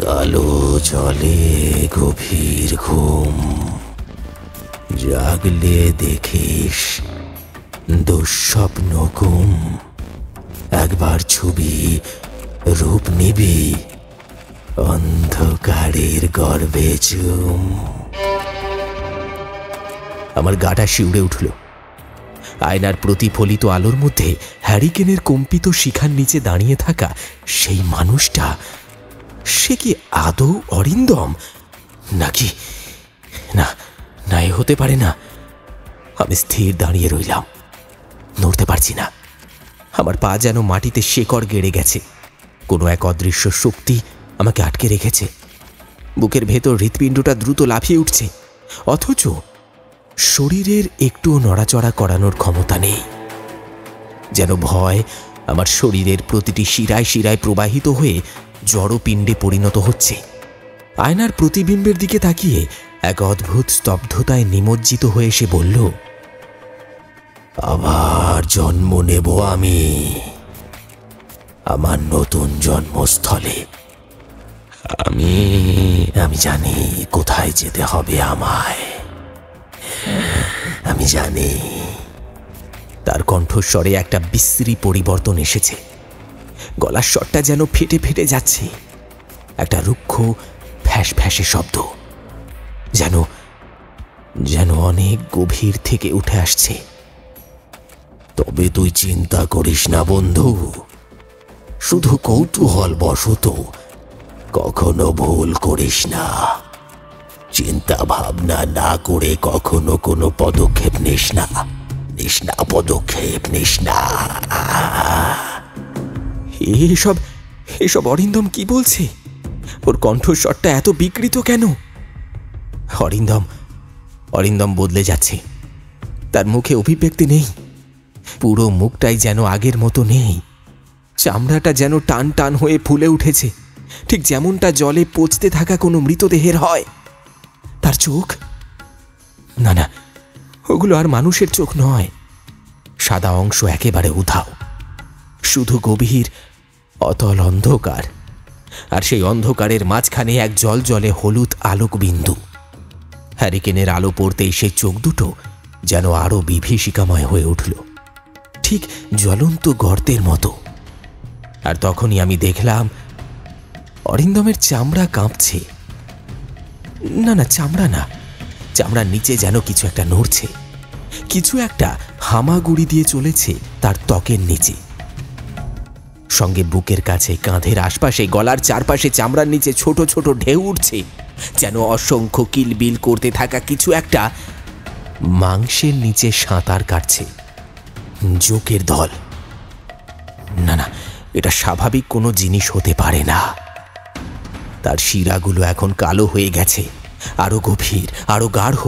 কালো জলে গভীর ঘুম, জাগলে দেখিস দুঃস্বপ্ন ঘুম। একবার ছবি রূপ নিবি, অন্ধকারের গর্ভে চুম। আমার গাটা শিউরে উঠল। আয়নার প্রতিফলিত আলোর মধ্যে হ্যারিকেনের কম্পিত শিখার নিচে দাঁড়িয়ে থাকা সেই মানুষটা, সে কি আদৌ অরিন্দম নাকি? না না, এ হতে পারে না। আমি স্থির দাঁড়িয়ে রইলাম, নড়তে পারছি না। আমার পা যেন মাটিতে শেকড় গেড়ে গেছে। কোনো এক অদৃশ্য শক্তি আমাকে আটকে রেখেছে। বুকের ভেতর হৃৎপিণ্ডটা দ্রুত লাফিয়ে উঠছে, অথচ শরীরের একটুও নড়াচড়া করানোর ক্ষমতা নেই। যেন ভয় আমার শরীরের প্রতিটি শিরায় শিরায় প্রবাহিত হয়ে জড়পিণ্ডে পরিণত হচ্ছে। আয়নার প্রতিবিম্বের দিকে তাকিয়ে এক অদ্ভুত স্তব্ধতায় নিমজ্জিত হয়ে সে বলল, আবার জন্ম নেব আমি আমার নতুন জন্মস্থলে। আমি আমি জানি কোথায় যেতে হবে আমায়, আমি জানি। তার কণ্ঠস্বরে একটা বিশ্রী পরিবর্তন এসেছে। গলার স্বরটা যেন ফেটে ফেটে যাচ্ছে। একটা রুক্ষ ফ্যাঁস ফ্যাঁসে শব্দ, যেন যেন অনেক গভীর থেকে উঠে আসছে। তবে তুই চিন্তা করিস না বন্ধু, শুধু কৌতূহল বশত কখনো ভুল করিস না। চিন্তা ভাবনা না করে কখনো কোনো পদক্ষেপ নিস না, পদক্ষেপ নিস না। এসব অরিন্দম কি বলছে? ওর কণ্ঠস্বরটা এত বিকৃত কেন? অরিন্দম বদলে যাচ্ছে। তার মুখে অভিব্যক্তি নেই। পুরো মুখটাই যেন আগের মতো নেই। চামড়াটা যেন টান টান হয়ে ফুলে উঠেছে, ঠিক যেমনটা জলে পচতে থাকা কোনো মৃতদেহের হয়। তার চোখ, না, ওগুলো আর মানুষের চোখ নয়। সাদা অংশ একেবারে উধাও, শুধু গভীর অতল অন্ধকার, আর সেই অন্ধকারের মাঝখানে এক জলজলে হলুদ আলোক বিন্দু। হ্যারিকেনের আলো পড়তেই সেই চোখ দুটো যেন আরো বিভীষিকাময় হয়ে উঠল, ঠিক জ্বলন্ত গর্তের মতো। আর তখনই আমি দেখলাম অরিন্দমের চামড়া কাঁপছে। না, চামড়া না, চামড়ার নিচে যেন কিছু একটা নড়ছে, কিছু একটা হামাগুড়ি দিয়ে চলেছে তার ত্বকের নিচে। সঙ্গে বুকের কাছে, কাঁধের আশপাশে, গলার চারপাশে চামড়ার নিচে ছোট ছোট ঢেউ উঠছে, যেন অসংখ্য কিলবিল করতে থাকা কিছু একটা মাংসের নিচে সাঁতার কাটছে। জোকের দল। না, এটা স্বাভাবিক কোনো জিনিস হতে পারে না। তার শিরাগুলো এখন কালো হয়ে গেছে, আরো গভীর, আরো গাঢ়।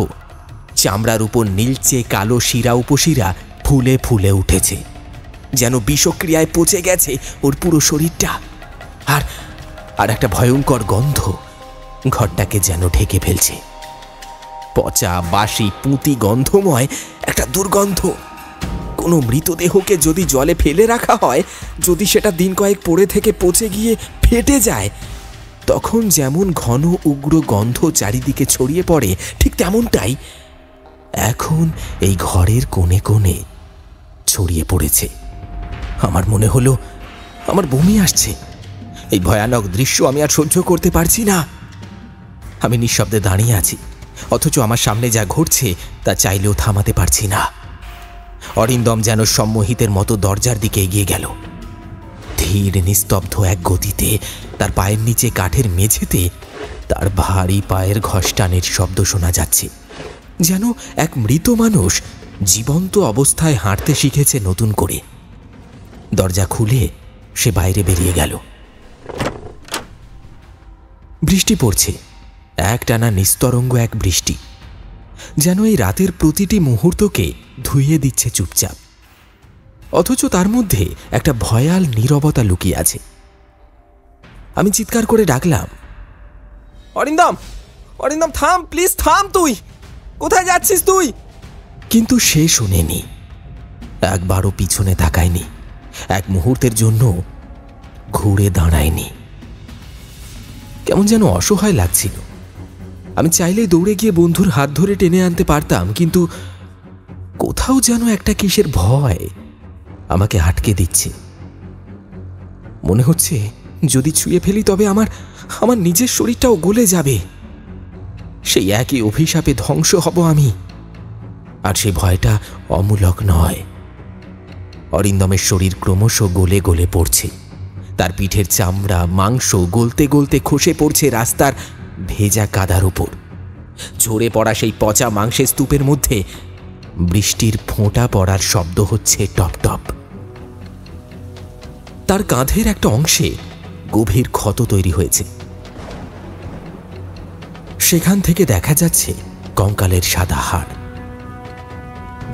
চামড়ার উপর নীলচে কালো শিরা উপশিরা ফুলে ফুলে উঠেছে, যেন বিষক্রিয়ায় পচে গেছে ওর পুরো শরীরটা। আর একটা ভয়ঙ্কর গন্ধ ঘরটাকে যেন ঢেকে ফেলছে। পচা, বাসি, পুঁতি গন্ধময় একটা দুর্গন্ধ। কোনো মৃতদেহকে যদি জলে ফেলে রাখা হয়, যদি সেটা দিন কয়েক পড়ে থেকে পচে গিয়ে ফেটে যায়, তখন যেমন ঘন উগ্র গন্ধ চারিদিকে ছড়িয়ে পড়ে, ঠিক তেমনটাই এখন এই ঘরের কোণে কোণে ছড়িয়ে পড়েছে। আমার মনে হলো আমার বমি আসছে। এই ভয়ানক দৃশ্য আমি আর সহ্য করতে পারছি না। আমি নিঃশব্দে দাঁড়িয়ে আছি, অথচ আমার সামনে যা ঘটছে তা চাইলেও থামাতে পারছি না। অরিন্দম যেন সম্মোহিতের মতো দরজার দিকে এগিয়ে গেল। ধীর নিস্তব্ধ এক গতিতে তার পায়ের নিচে কাঠের মেঝেতে তার ভারী পায়ের ঘষ্টানের শব্দ শোনা যাচ্ছে, যেন এক মৃত মানুষ জীবন্ত অবস্থায় হাঁটতে শিখেছে নতুন করে। দরজা খুলে সে বাইরে বেরিয়ে গেল। বৃষ্টি পড়ছে, একটানা নিস্তরঙ্গ এক বৃষ্টি, যেন এই রাতের প্রতিটি মুহূর্তকে ধুইয়ে দিচ্ছে চুপচাপ। অথচ তার মধ্যে একটা ভয়াল নীরবতা লুকিয়ে আছে। আমি চিৎকার করে ডাকলাম, অরিন্দম, থাম, প্লিজ থাম, তুই কোথায় যাচ্ছিস তুই? কিন্তু সে শোনেনি, একবারও পিছনে তাকায়নি, এক মুহূর্তের জন্য ঘুরে দাঁড়ায়নি। কেমন যেন অসহায় লাগছিল। আমি চাইলে দৌড়ে গিয়ে বন্ধুর হাত ধরে টেনে আনতে পারতাম, কিন্তু কোথাও যেন একটা কিসের ভয় আমাকে আটকে দিচ্ছে। মনে হচ্ছে যদি ছুঁয়ে ফেলি তবে আমার নিজের শরীরটাও গলে যাবে। সেই একই অভিশাপে ধ্বংস হব আমি। আর সেই ভয়টা অমূলক নয়। অরিন্দমের শরীর ক্রমশ গলে গলে পড়ছে। তার পিঠের চামড়া, মাংস গলতে গলতে খসে পড়ছে রাস্তার ভেজা কাদার উপর। ঝরে পড়া সেই পচা মাংসের স্তূপের মধ্যে বৃষ্টির ফোঁটা পড়ার শব্দ হচ্ছে টপ টপ। তার কাঁধের একটা অংশে গভীর ক্ষত তৈরি হয়েছে। সেখান থেকে দেখা যাচ্ছে কঙ্কালের সাদা হাড়।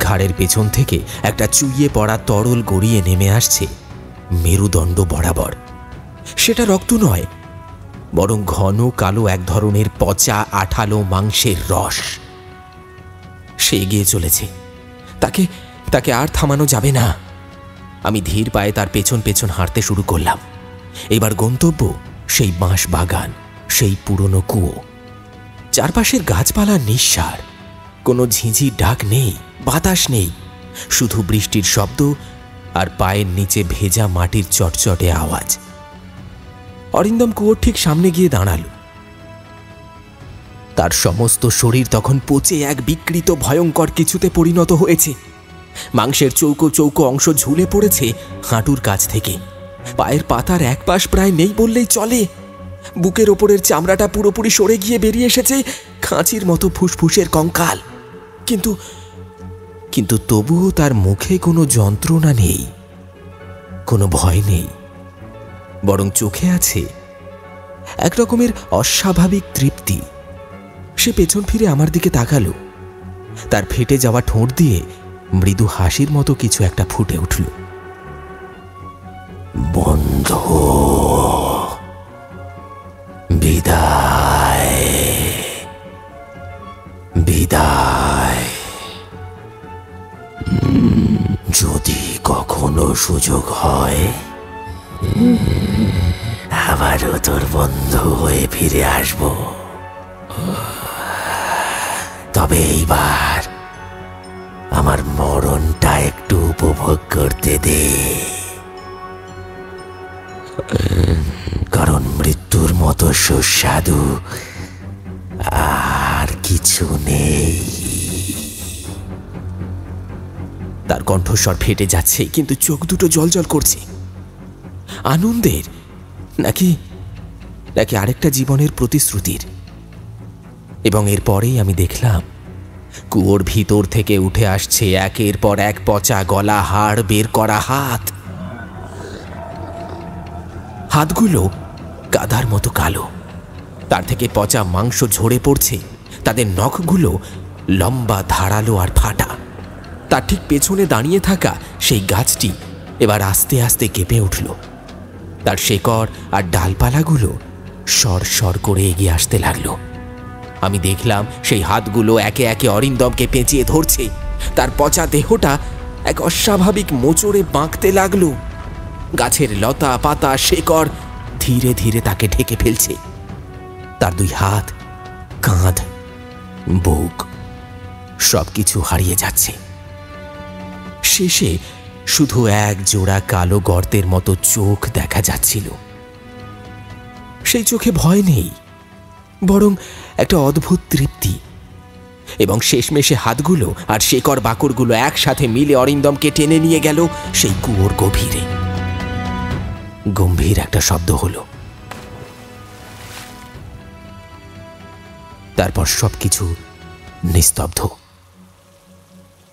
ঘাড়ের পেছন থেকে একটা চুইয়ে পড়া তরল গড়িয়ে নেমে আসছে মেরুদণ্ড বরাবর। সেটা রক্ত নয়, বরং ঘন কালো এক ধরনের পচা আঠালো মাংসের রস। সে এগিয়ে চলেছে, তাকে তাকে আর থামানো যাবে না। আমি ধীর পায়ে তার পেছন পেছন হাঁটতে শুরু করলাম। এবার গন্তব্য সেই বাঁশ বাগান, সেই পুরনো কুয়ো। চারপাশের গাছপালা নিঃসার, কোনো ঝিঁঝির ডাক নেই, বাতাস নেই, শুধু বৃষ্টির শব্দ আর পায়ের নিচে ভেজা মাটির চটচটে আওয়াজ। অরিন্দম কুয়োর ঠিক সামনে গিয়ে দাঁড়ালো। তার সমস্ত শরীর তখন পচে এক বিকৃত ভয়ঙ্কর কিছুতে পরিণত হয়েছে। মাংসের চৌকো চৌকো অংশ ঝুলে পড়েছে হাঁটুর কাছ থেকে। পায়ের পাতার এক পাশ প্রায় নেই বললেই চলে। বুকের ওপরের চামড়াটা পুরোপুরি সরে গিয়ে বেরিয়ে এসেছে খাঁচির মতো ফুসফুসের কঙ্কাল। কিন্তু কিন্তু তবুও তার মুখে কোনো যন্ত্রণা নেই, কোনো ভয় নেই, বরং চোখে আছে এক রকমের অস্বাভাবিক তৃপ্তি। সে পেছন ফিরে আমার দিকে তাকালো। তার ফেটে যাওয়া ঠোঁট দিয়ে মৃদু হাসির মতো কিছু একটা ফুটে উঠল। বন্ধু, বিদায়, বিদায়। যদি কখনো সুযোগ হয় আবারও তোর বন্ধু হয়ে ফিরে আসব, তবে এইবার আমার মরণটা একটু উপভোগ করতে দে, কারণ মৃত্যুর মতো সুস্বাদু আর কিছু নেই। তার কণ্ঠস্বর ফেটে যাচ্ছে, কিন্তু চোখ দুটো জলজল করছে। আনন্দের নাকি নাকি আরেকটা জীবনের প্রতিশ্রুতির। এবং এরপরেই আমি দেখলাম কুয়োর ভিতর থেকে উঠে আসছে একের পর এক পচা গলা, হাড় বের করা হাত। হাতগুলো গাধার মতো কালো, তার থেকে পচা মাংস ঝরে পড়ছে। তাদের নখগুলো লম্বা, ধারালো আর ফাটা। তার ঠিক পেছনে দাঁড়িয়ে থাকা সেই গাছটি এবার আস্তে আস্তে কেঁপে উঠল। তার শেকড় আর ডালপালাগুলো সর সর করে এগিয়ে আসতে লাগলো। আমি দেখলাম সেই হাতগুলো একে একে অরিন্দমকে পেঁচিয়ে ধরছে। তার পচা দেহটা এক অস্বাভাবিক মোচড়ে বাঁকতে লাগলো। গাছের লতা পাতা শেকড় ধীরে ধীরে তাকে ঢেকে ফেলছে। তার দুই হাত, কাঁধ, বুক সবকিছু হারিয়ে যাচ্ছে। শেষে শুধু এক জোড়া কালো গর্তের মতো চোখ দেখা যাচ্ছিল। সেই চোখে ভয় নেই, বরং একটা অদ্ভুত তৃপ্তি। এবং শেষমেশে হাতগুলো আর শেকড় বাকড়গুলো একসাথে মিলে অরিন্দমকে টেনে নিয়ে গেল সেই কুয়োর গভীরে। গম্ভীর একটা শব্দ হলো। তারপর সবকিছু নিস্তব্ধ,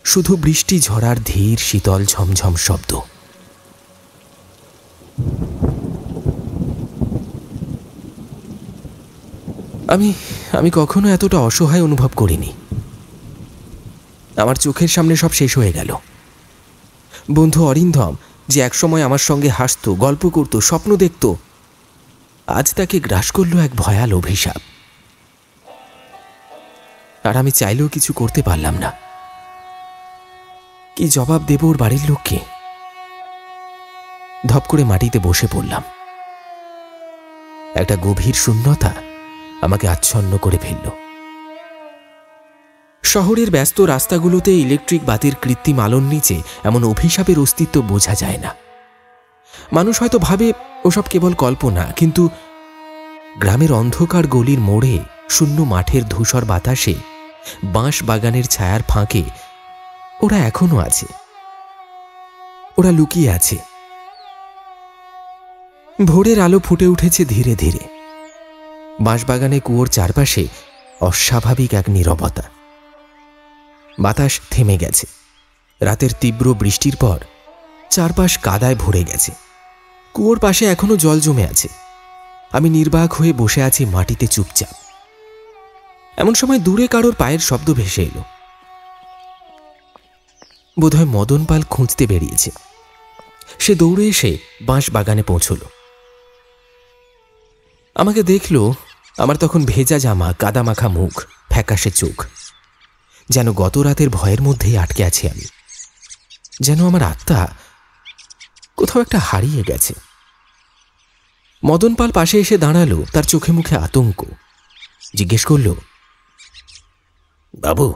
শুধু বৃষ্টি ঝরার ধীর শীতল ঝমঝম শব্দ। আমি কখনো এতটা অসহায় অনুভব করিনি। আমার চোখের সামনে সব শেষ হয়ে গেল। বন্ধু অরিন্দম, যে একসময় আমার সঙ্গে হাসতো, গল্প করত, স্বপ্ন দেখত, আজ তাকে গ্রাস করল এক ভয়াল অভিশাপ। আর আমি চাইলেও কিছু করতে পারলাম না। কি জবাব দেব ওর বাড়ির লোককে? ধপ করে মাটিতে বসে পড়লাম। একটা গভীর শূন্যতা আমাকে আচ্ছন্ন করে ফেলল। শহরের ব্যস্ত রাস্তাগুলোতে ইলেকট্রিক বাতির কৃত্রিম আলোর নিচে এমন অভিশাপের অস্তিত্ব বোঝা যায় না। মানুষ হয়তো ভাবে ওসব কেবল কল্পনা, কিন্তু গ্রামের অন্ধকার গলির মোড়ে, শূন্য মাঠের ধূসর বাতাসে, বাঁশ বাগানের ছায়ার ফাঁকে ওরা এখনো আছে। ওরা লুকিয়ে আছে। ভোরের আলো ফুটে উঠেছে ধীরে ধীরে। বাঁশবাগানে কুয়োর চারপাশে অস্বাভাবিক এক নীরবতা। বাতাস থেমে গেছে। রাতের তীব্র বৃষ্টির পর চারপাশ কাদায় ভরে গেছে। কুয়োর পাশে এখনো জল জমে আছে। আমি নির্বাক হয়ে বসে আছি মাটিতে চুপচাপ। এমন সময় দূরে কারোর পায়ের শব্দ ভেসে এলো। বোধহয় মদন পাল খুঁজতে বেরিয়েছে। সে দৌড়ে এসে বাঁশ বাগানে পৌঁছল। আমাকে দেখল। আমার তখন ভেজা জামা, কাদা মাখা মুখ, ফ্যাকাশে চোখ, যেন গত রাতের ভয়ের মধ্যেই আটকে আছি আমি। যেন আমার আত্মা কোথাও একটা হারিয়ে গেছে। মদন পাল পাশে এসে দাঁড়ালো, তার চোখে মুখে আতঙ্ক। জিজ্ঞেস করল, বাবু,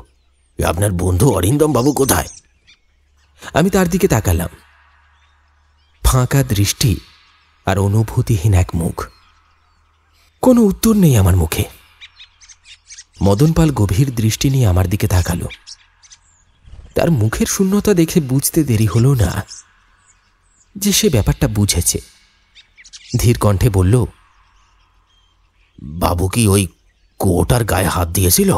আপনার বন্ধু অরিন্দম বাবু কোথায়? আমি তার দিকে তাকালাম। ফাঁকা দৃষ্টি আর অনুভূতিহীন এক মুখ। কোনো উত্তর নেই আমার মুখে। মদন পাল গভীর দৃষ্টি নিয়ে আমার দিকে তাকালো। তার মুখের শূন্যতা দেখে বুঝতে দেরি হলো না যে সে ব্যাপারটা বুঝেছে। ধীর কণ্ঠে বলল, বাবু কি ওই কুয়োটার গায়ে হাত দিয়েছিল?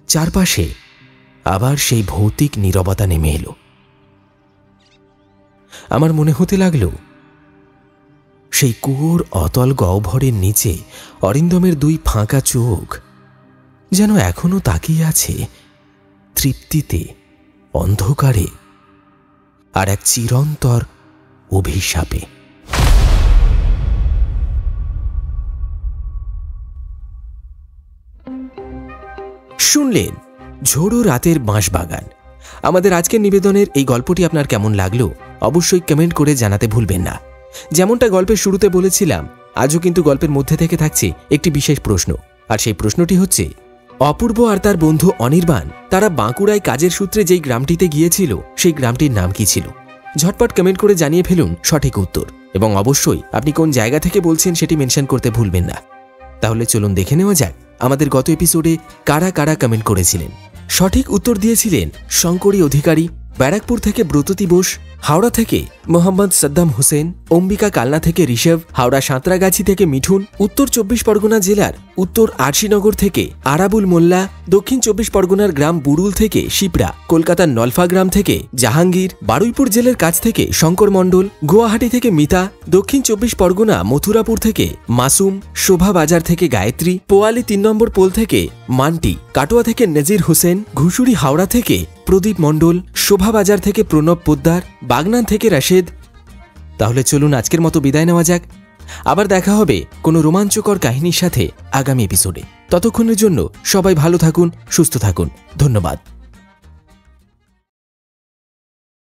চারপাশে আবার সেই ভৌতিক নীরবতা নেমে এলো। আমার মনে হতে লাগল সেই কুয়োর অতল গহ্বরের নিচে অরিন্দমের দুই ফাঁকা চোখ যেন এখনো তাকিয়ে আছে তৃপ্তিতে, অন্ধকারে, আর এক চিরন্তর অভিশাপে। শুনলেন ঝোড়ো রাতের বাঁশবাগান। আমাদের আজকের নিবেদনের এই গল্পটি আপনার কেমন লাগলো অবশ্যই কমেন্ট করে জানাতে ভুলবেন না। যেমনটা গল্পের শুরুতে বলেছিলাম, আজও কিন্তু গল্পের মধ্যে থেকে থাকছে একটি বিশেষ প্রশ্ন। আর সেই প্রশ্নটি হচ্ছে, অপূর্ব আর তার বন্ধু অনির্বাণ তারা বাঁকুড়ায় কাজের সূত্রে যেই গ্রামটিতে গিয়েছিল সেই গ্রামটির নাম কি ছিল? ঝটপট কমেন্ট করে জানিয়ে ফেলুন সঠিক উত্তর, এবং অবশ্যই আপনি কোন জায়গা থেকে বলছেন সেটি মেনশন করতে ভুলবেন না। তাহলে চলুন দেখে নেওয়া যাক আমাদের গত এপিসোডে কারা কারা কমেন্ট করেছিলেন। সঠিক উত্তর দিয়েছিলেন শঙ্করী অধিকারী, ব্যারাকপুর থেকে ব্রততী বোস, হাওড়া থেকে মোহাম্মদ সাদ্দাম হোসেন, অম্বিকা কালনা থেকে ঋষভ, হাওড়া সাঁতরাগাছি থেকে মিঠুন, উত্তর 24 পরগনা জেলার উত্তর আরশিনগর থেকে আরাবুল মোল্লা, দক্ষিণ 24 পরগনার গ্রাম বুড়ুল থেকে শিপ্রা, কলকাতার নলফা গ্রাম থেকে জাহাঙ্গীর, বারুইপুর জেলার কাছ থেকে শঙ্কর মণ্ডল, গুয়াহাটি থেকে মিতা, দক্ষিণ 24 পরগনা মথুরাপুর থেকে মাসুম, শোভা বাজার থেকে গায়ত্রী, পোয়ালি 3 নম্বর পোল থেকে মান্টি, কাটোয়া থেকে নজির হোসেন, ঘুষুরি হাওড়া থেকে প্রদীপ মণ্ডল, শোভা বাজার থেকে প্রণব পোদ্দার, বাগনান থেকে রাশেদ। তাহলে চলুন আজকের মতো বিদায় নেওয়া যাক। আবার দেখা হবে কোনো রোমাঞ্চকর কাহিনীর সাথে আগামী এপিসোডে। ততক্ষণের জন্য সবাই ভালো থাকুন, সুস্থ থাকুন। ধন্যবাদ।